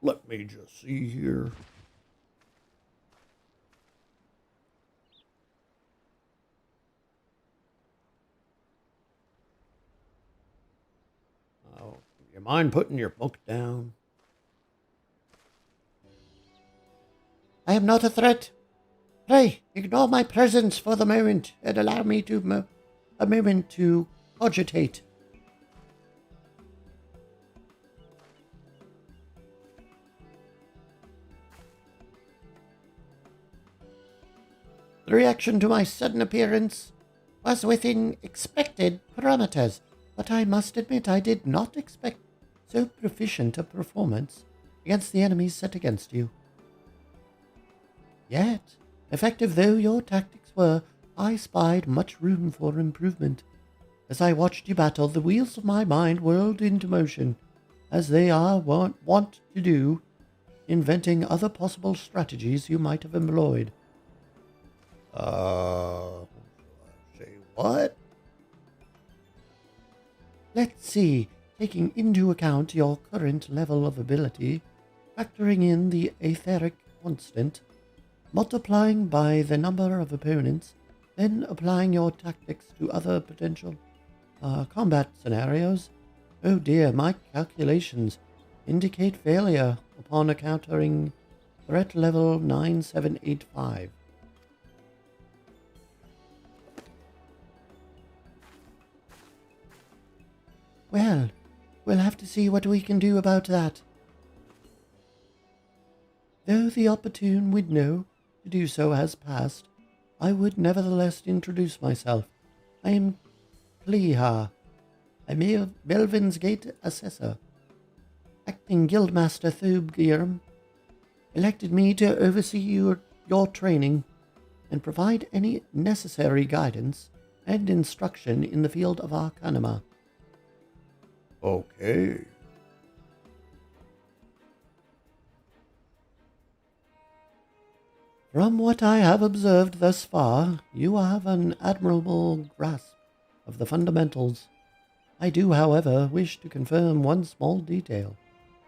Let me just see here. Oh, you mind putting your book down? I am not a threat. Pray, ignore my presence for the moment and allow me a moment to cogitate. The reaction to my sudden appearance was within expected parameters, but I must admit I did not expect so proficient a performance against the enemies set against you. Yet, effective though your tactics were, I spied much room for improvement. As I watched you battle, the wheels of my mind whirled into motion, as they are wont to do, inventing other possible strategies you might have employed. Say what? Let's see, taking into account your current level of ability, factoring in the etheric constant, multiplying by the number of opponents, then applying your tactics to other potential combat scenarios. Oh dear, my calculations indicate failure upon encountering threat level 9785. Well, we'll have to see what we can do about that. Though the opportune window to do so has passed, I would nevertheless introduce myself. I am Kleha. I'm Melvin's Gate Assessor. Acting Guildmaster Thubgirm elected me to oversee your training and provide any necessary guidance and instruction in the field of Arcanima. Okay. From what I have observed thus far, you have an admirable grasp of the fundamentals. I do, however, wish to confirm one small detail.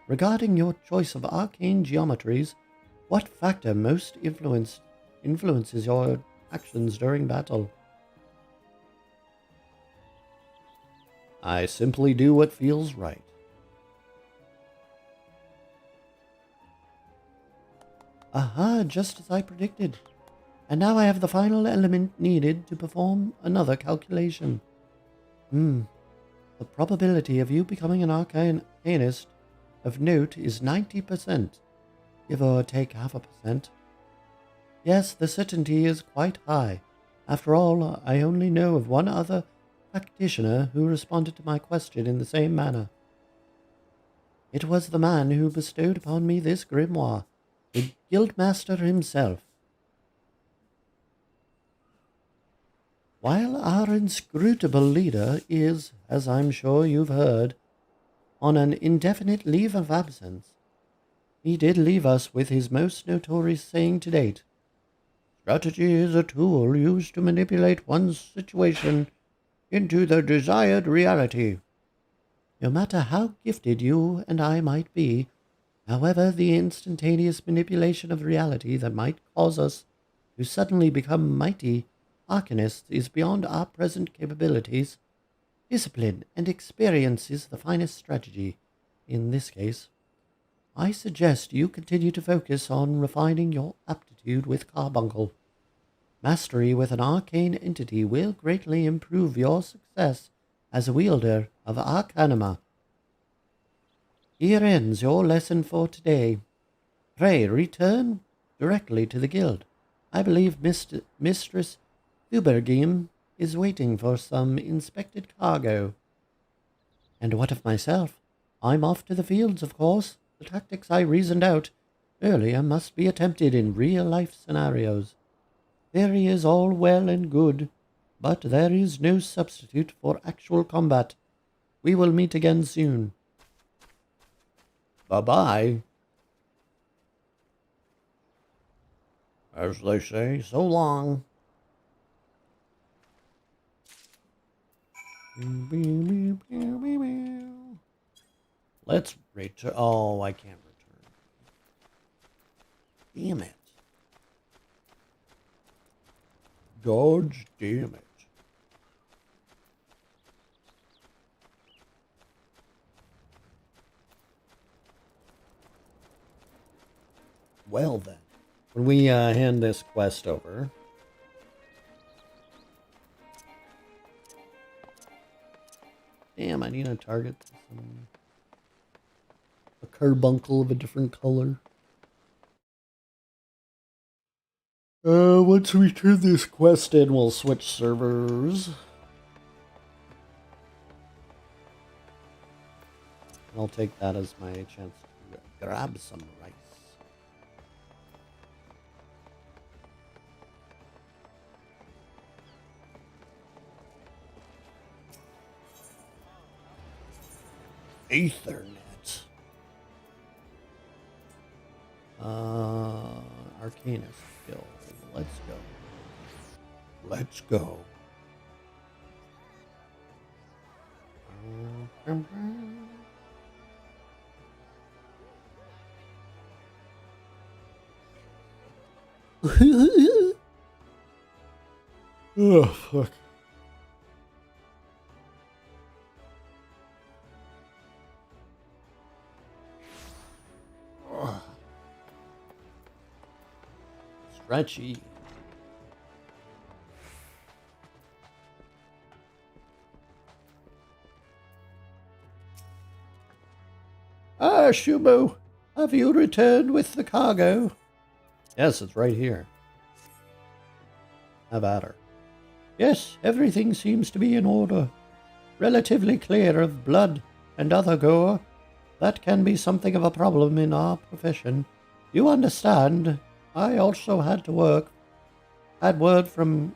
Regarding your choice of arcane geometries, what factor most influences your actions during battle? I simply do what feels right. Aha, just as I predicted. And now I have the final element needed to perform another calculation. The probability of you becoming an arcanist of note is 90%, give or take 0.5%. Yes, the certainty is quite high. After all, I only know of one other practitioner who responded to my question in the same manner. It was the man who bestowed upon me this grimoire, the Guildmaster himself. While our inscrutable leader is, as I'm sure you've heard, on an indefinite leave of absence, he did leave us with his most notorious saying to date: strategy is a tool used to manipulate one's situation into the desired reality. No matter how gifted you and I might be, however, the instantaneous manipulation of reality that might cause us to suddenly become mighty arcanists is beyond our present capabilities. Discipline and experience is the finest strategy in this case. I suggest you continue to focus on refining your aptitude with carbuncle. Mastery with an arcane entity will greatly improve your success as a wielder of Arcanima. Here ends your lesson for today. Pray return directly to the guild. I believe Mistress Thubergim is waiting for some inspected cargo. And what of myself? I'm off to the fields, of course. The tactics I reasoned out earlier must be attempted in real-life scenarios. Theory is all well and good, but there is no substitute for actual combat. We will meet again soon. Bye-bye. As they say, So long. Let's return. Oh, I can't return. Damn it. gods damn it. Well then, when we hand this quest over, damn, I need to target a carbuncle of a different color. Once we turn this quest in, we'll switch servers. I'll take that as my chance to grab some rice. Ethernet. Arcanist skill. Let's go. Let's go. Oh, fuck. Stretchy. there, Sumo. Have you returned with the cargo? Yes, it's right here. Have at her. Yes, everything seems to be in order. Relatively clear of blood and other gore. That can be something of a problem in our profession. You understand, I also had word from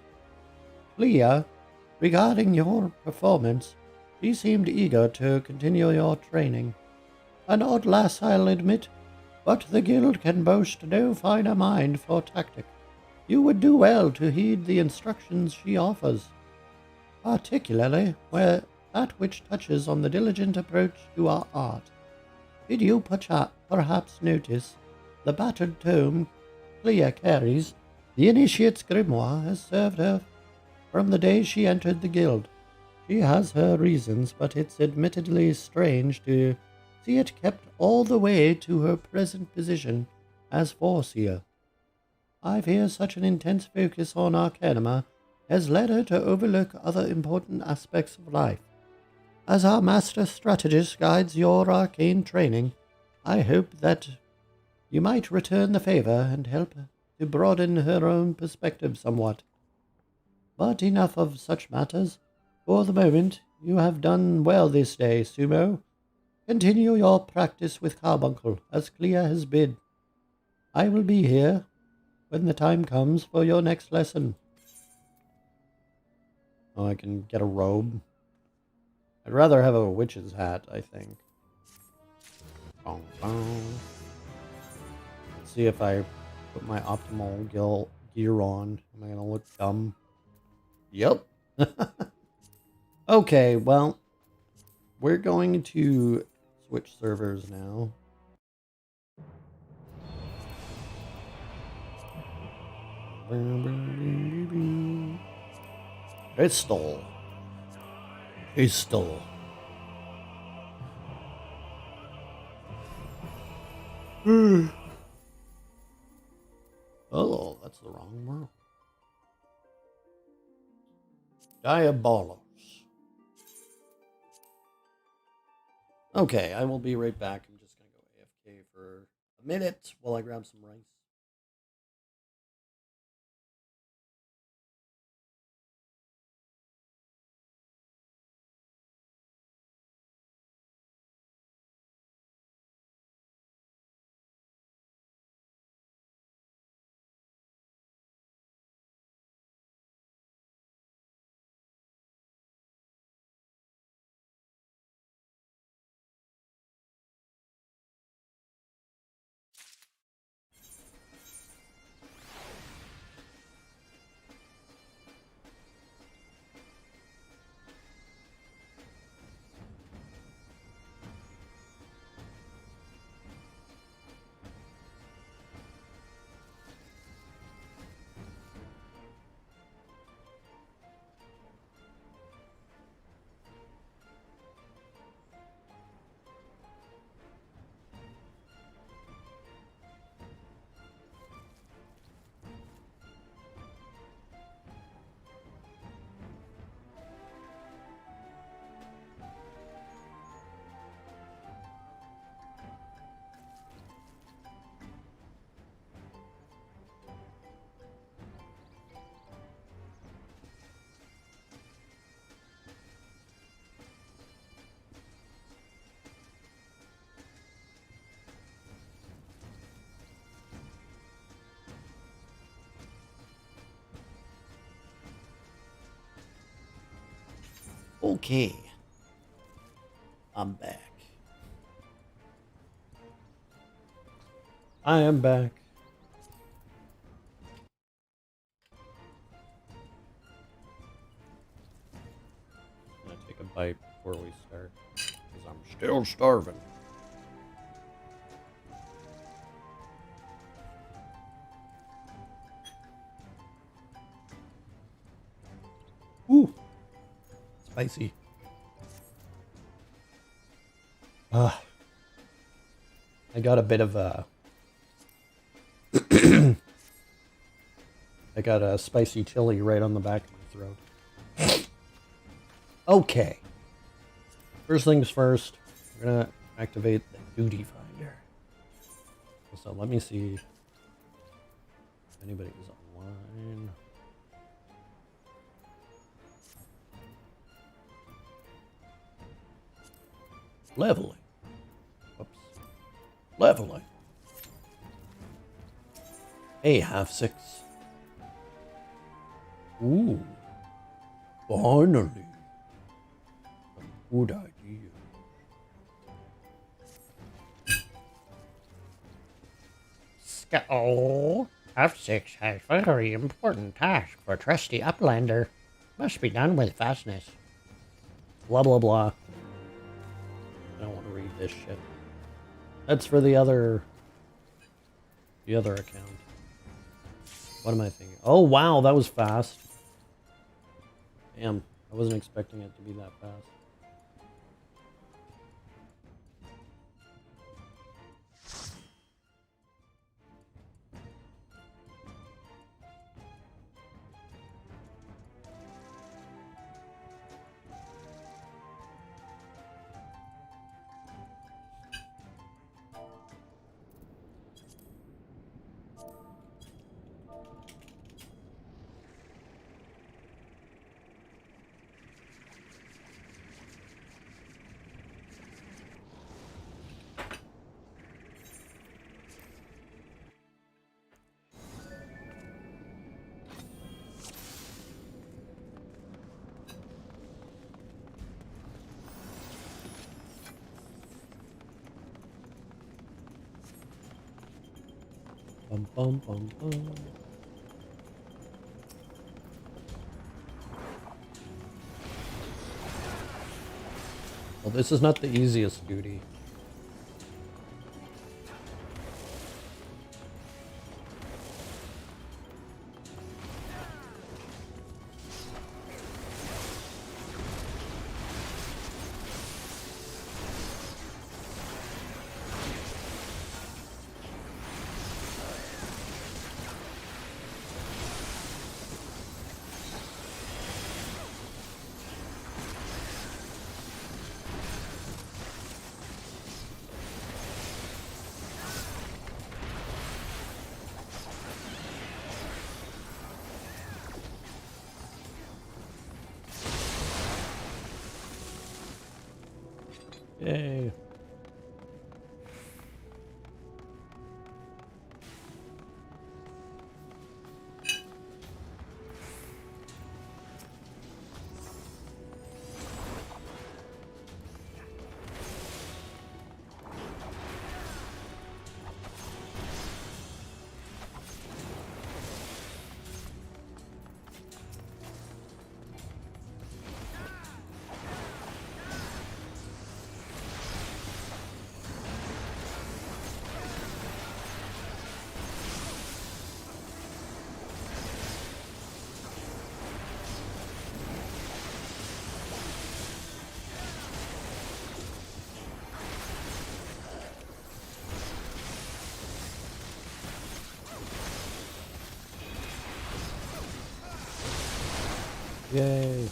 Clea regarding your performance. She seemed eager to continue your training. An odd lass, I'll admit, but the guild can boast no finer mind for tactic. You would do well to heed the instructions she offers, particularly where that which touches on the diligent approach to our art. Did you perhaps notice the battered tome Clea carries? The initiate's grimoire has served her from the day she entered the guild. She has her reasons, but it's admittedly strange to see it kept all the way to her present position as Foreseer. I fear such an intense focus on Arcanima has led her to overlook other important aspects of life. As our master strategist guides your arcane training, I hope that you might return the favor and help to broaden her own perspective somewhat. But enough of such matters. For the moment, you have done well this day, Sumo. Continue your practice with Carbuncle, as Clea has bid. I will be here when the time comes for your next lesson. Oh, I can get a robe. I'd rather have a witch's hat, I think. Bong, bong. Let's see if I put my optimal gear on. Am I going to look dumb? Yep. Okay, well, we're going to switch servers now. Pistol. Oh, that's the wrong world. Diabolos. Okay, I will be right back. I'm just going to go AFK for a minute while I grab some rice. Okay. I'm back. I am back. I'm going to take a bite before we start, because I'm Still starving. Ooh, spicy. I got a bit of a... I got a spicy chili right on the back of my throat. Okay. First things first, we're gonna activate the duty finder. So let me see if anybody is online. Leveling. Oops. Leveling. Hey, half six. Ooh. Finally. A good idea. Oh, F6 has very important task for trusty Uplander. Must be done with fastness. Blah, blah, blah. I don't want to read this shit. That's for the other account. What am I thinking? Oh, wow, that was fast. Damn, I wasn't expecting it to be that fast. Bum, bum, bum, bum. Well, this is not the easiest duty. Yay. Yay.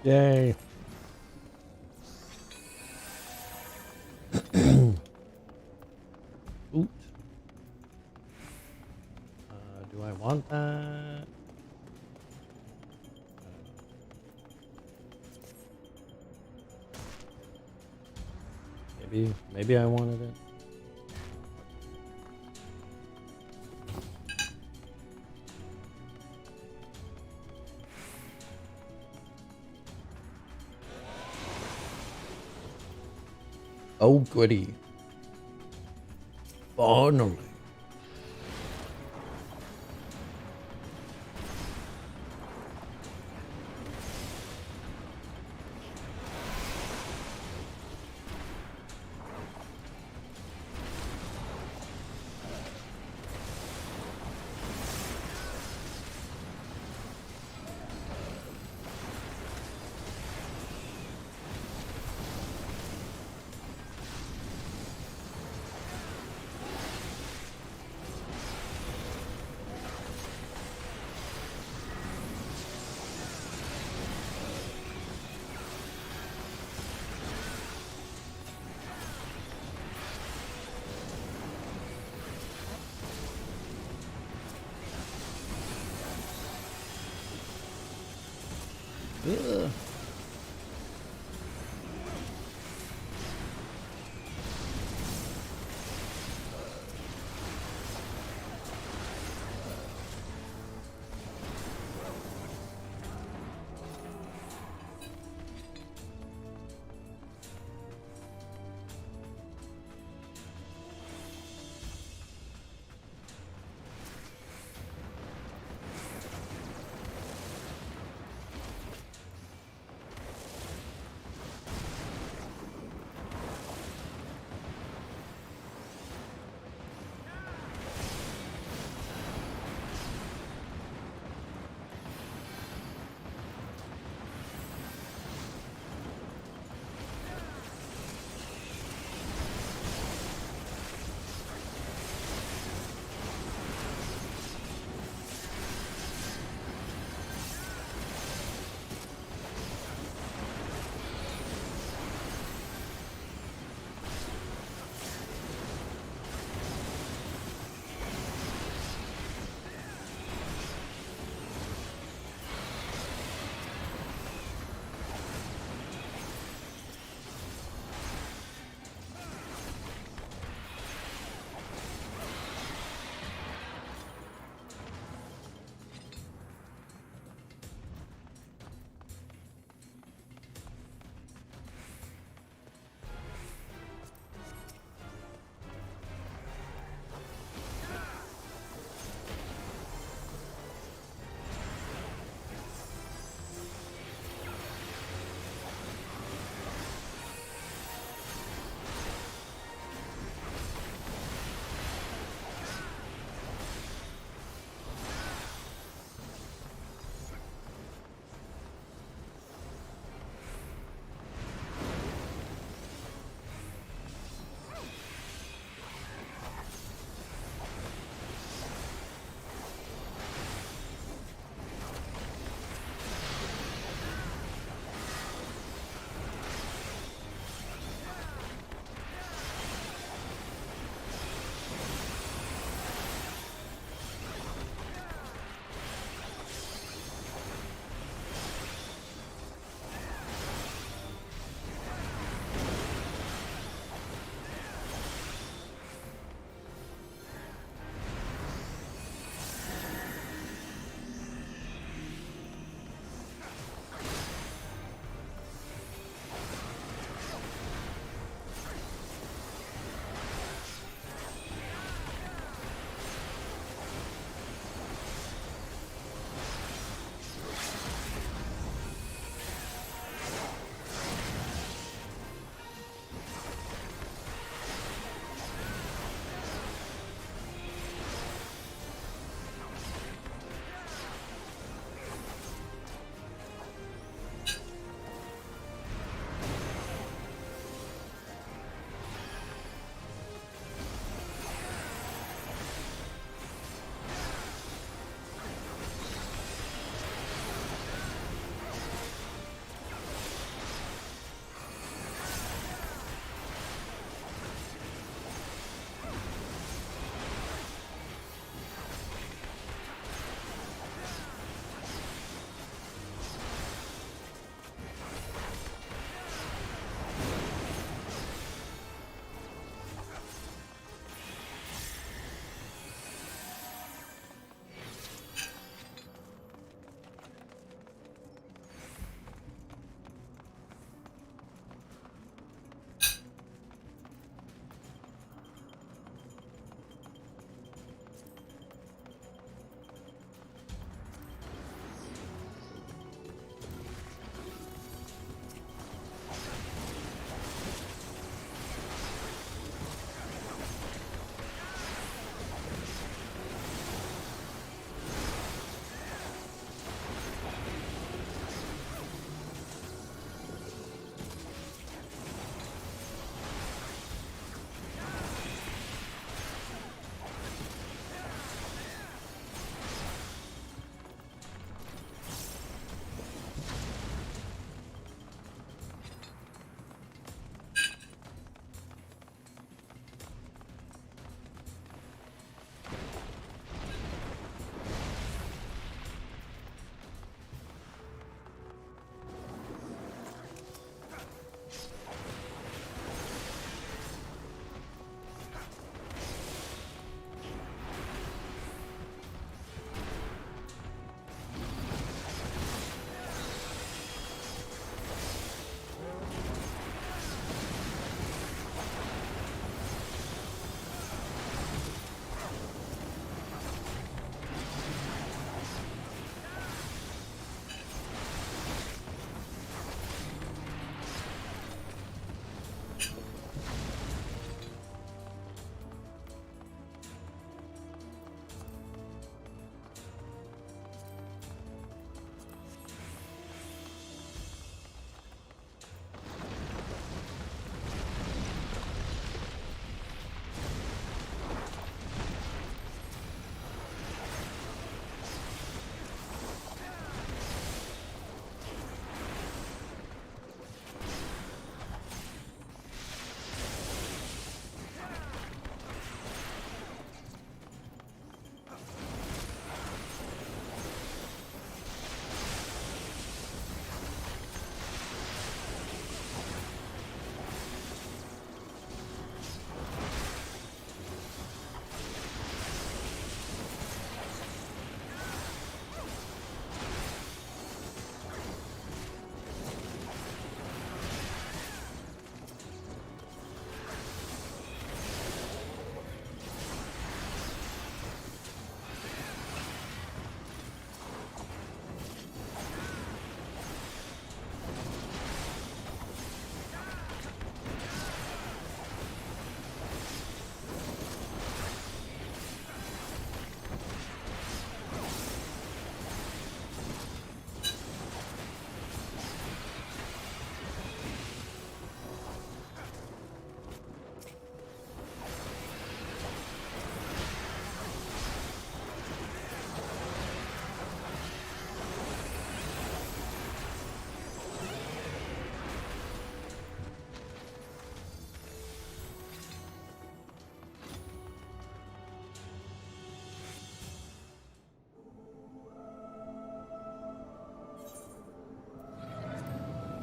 Yay. Oot. Do I want that? Maybe I wanted it. Oh, goody. Finally.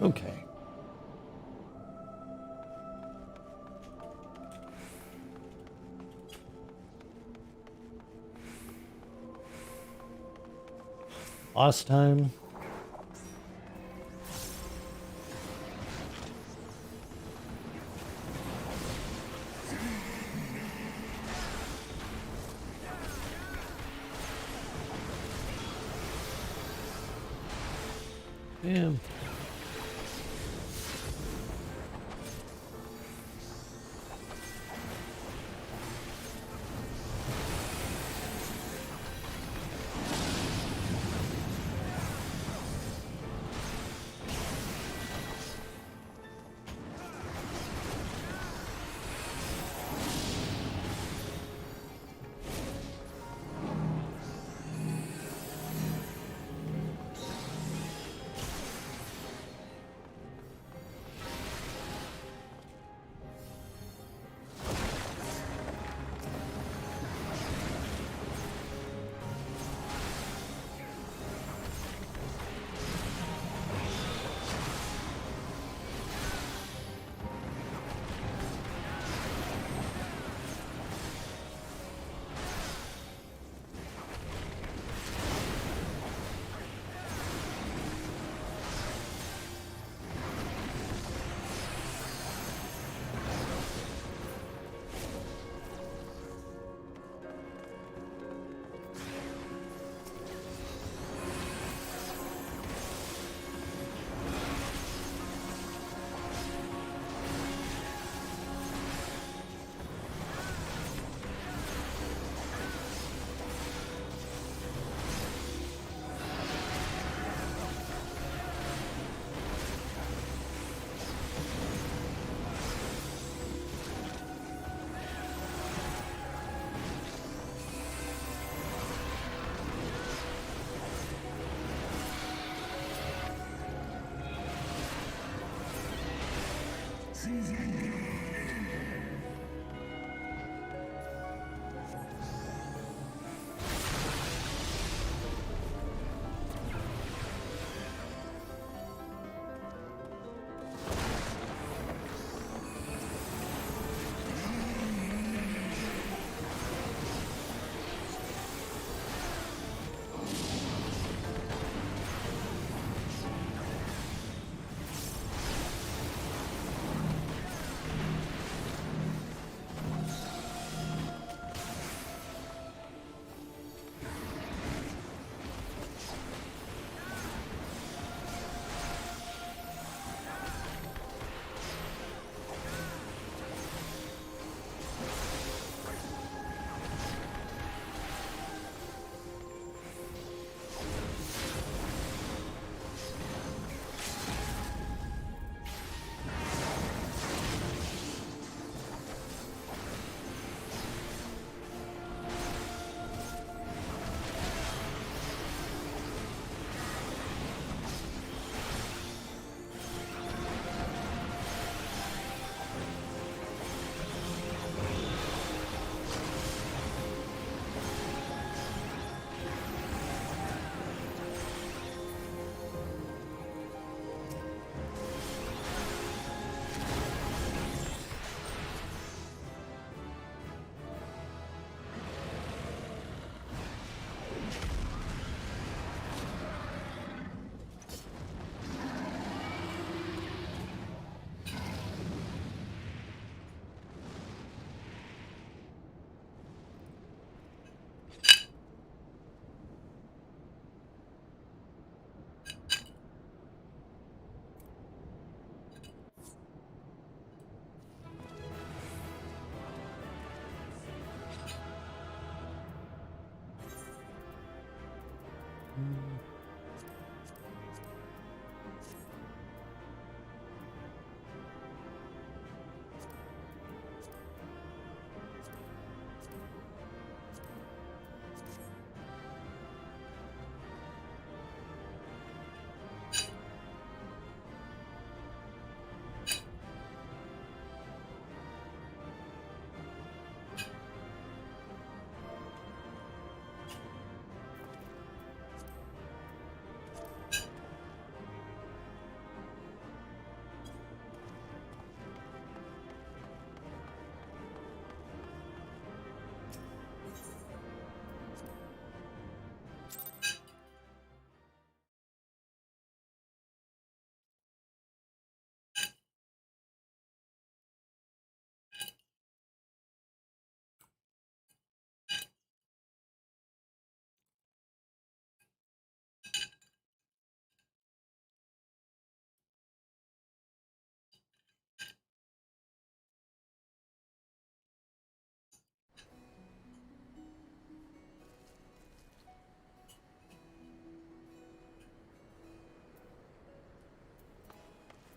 Okay. Last time. Damn.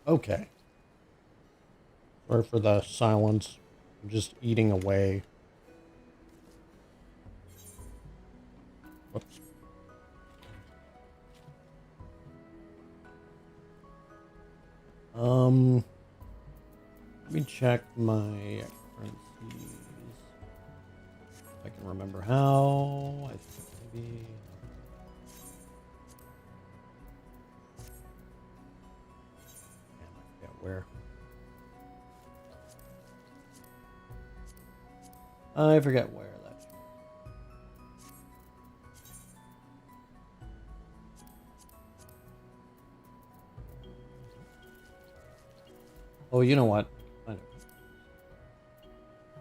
Okay. Sorry for the silence. I'm just eating away. Whoops. Let me check my currencies. If I can remember how. I think maybe. Damn, I forget where. I forget where that. Oh, you know what?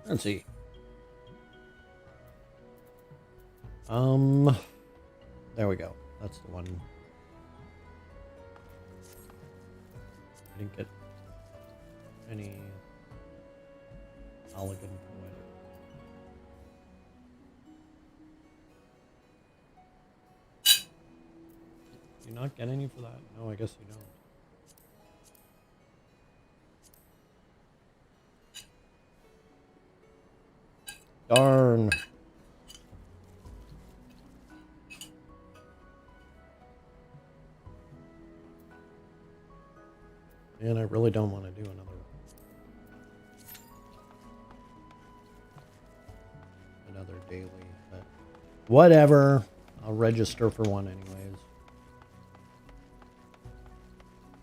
Let's see. There we go. That's the one. I didn't get any elegant point. Do you not get any for that? No, I guess you don't. Darn. And I really don't want to do another daily, but whatever. I'll register for one anyways.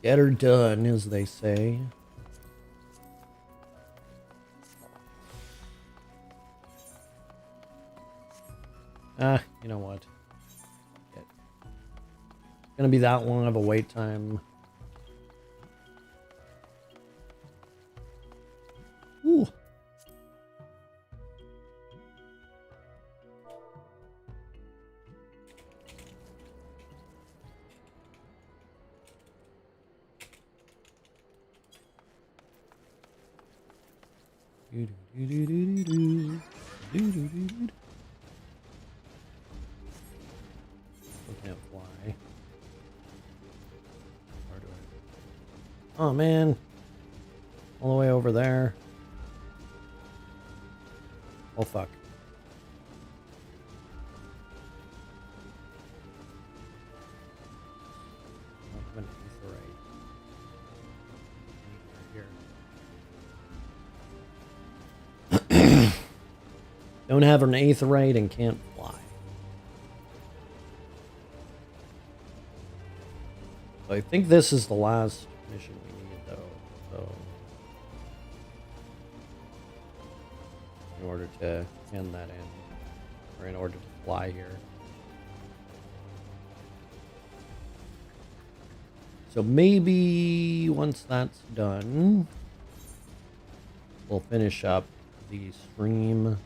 Get her done, as they say. You know what? It's gonna be that long of a wait time. Ooh. Can't fly. Where do I? Oh man, all the way over there. Oh fuck. Don't have an aetherite and can't fly. I think this is the last mission we need, though. So, in order to hand that in, or in order to fly here. So maybe once that's done, we'll finish up the stream.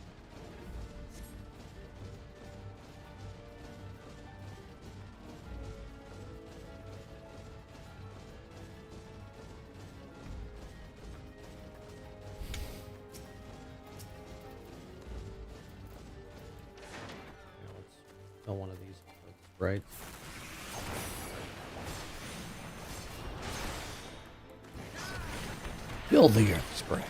One of these sprites. Build the earth sprite.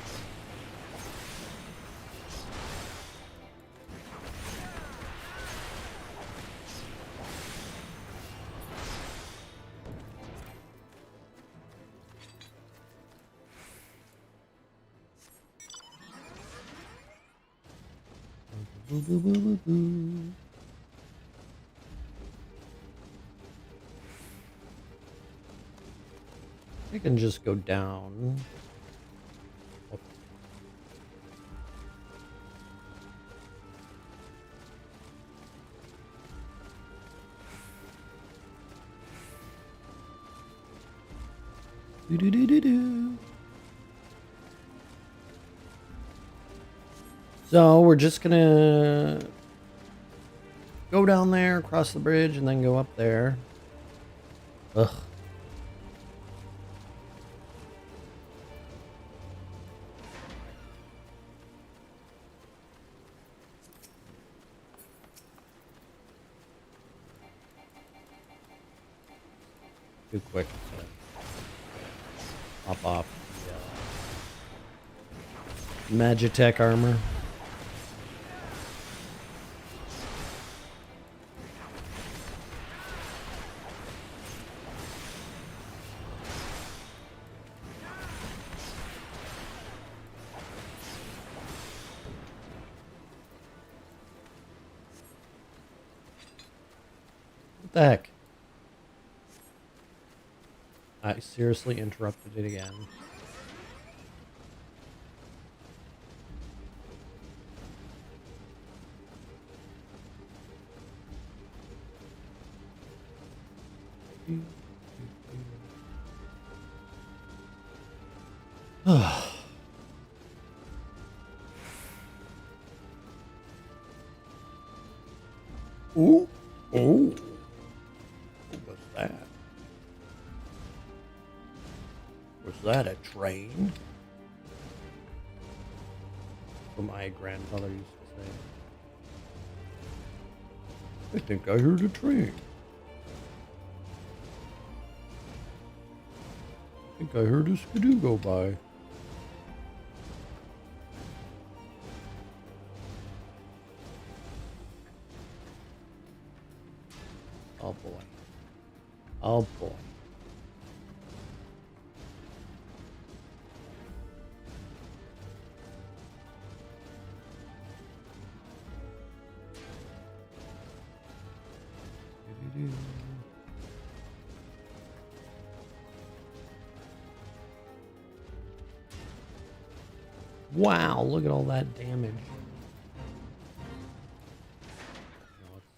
I can just go down. Oh. So we're just gonna go down there, cross the bridge, and then go up there. Ugh. Too quick to Pop off the Magitech armor. What the heck? I seriously interrupted it again. Ooh, oh. What was that? Was that a train? What my grandfather used to say. I think I heard a train. I think I heard a skidoo go by. Oh boy. Oh boy. Wow, look at all that damage.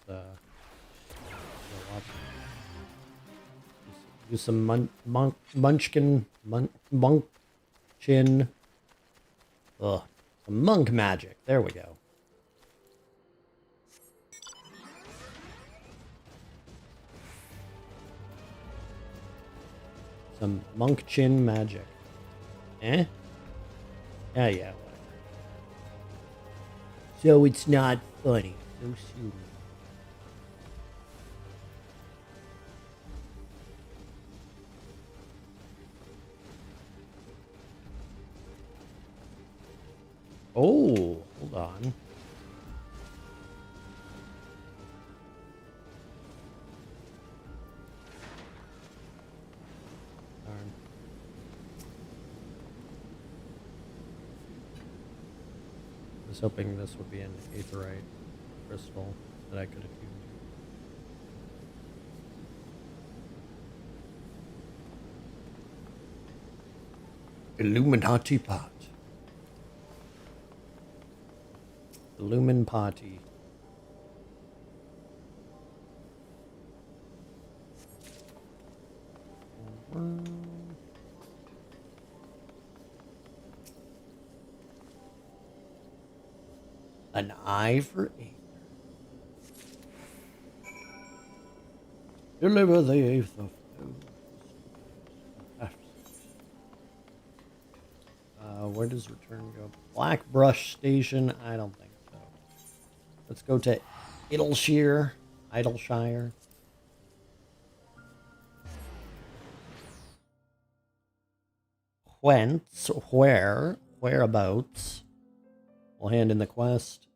Let's do some munchkin, monk chin. Ugh, some monk magic. There we go. Some monk chin magic. Eh? Yeah, whatever. So it's not funny. So soon. Oh, hold on. Darn. I was hoping this would be an aetherite crystal that I could attune to. Illuminati pot. Lumen Potty. An eye for aether. Deliver the eighth of where does return go? Black Brush Station? I don't think so. Let's go to Idleshire. Whence? Where? Whereabouts? We'll hand in the quest.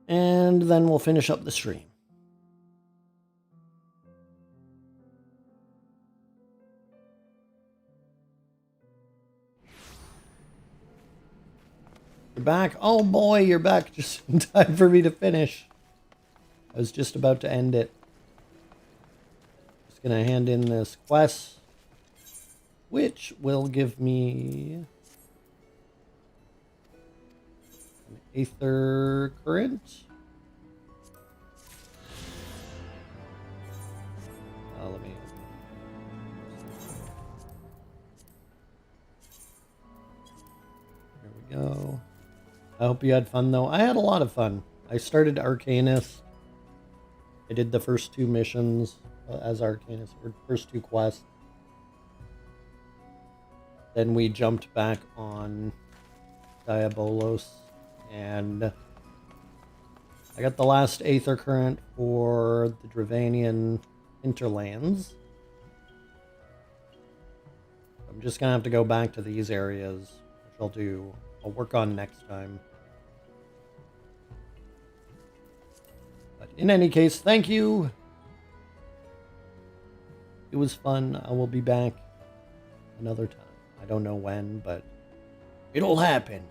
And then we'll finish up the stream. You're back? Oh boy, you're back just in time for me to finish. I was just about to end it. Just gonna hand in this quest, which will give me an aether current. Let me. There we go. I hope you had fun, though. I had a lot of fun. I started Arcanist. I did the first two missions as Arcanist, or first two quests. Then we jumped back on Diabolos, and I got the last Aether Current for the Dravanian Hinterlands. I'm just going to have to go back to these areas, which I'll work on next time. But in any case, thank you. It was fun. I will be back another time. I don't know when, but It'll happen.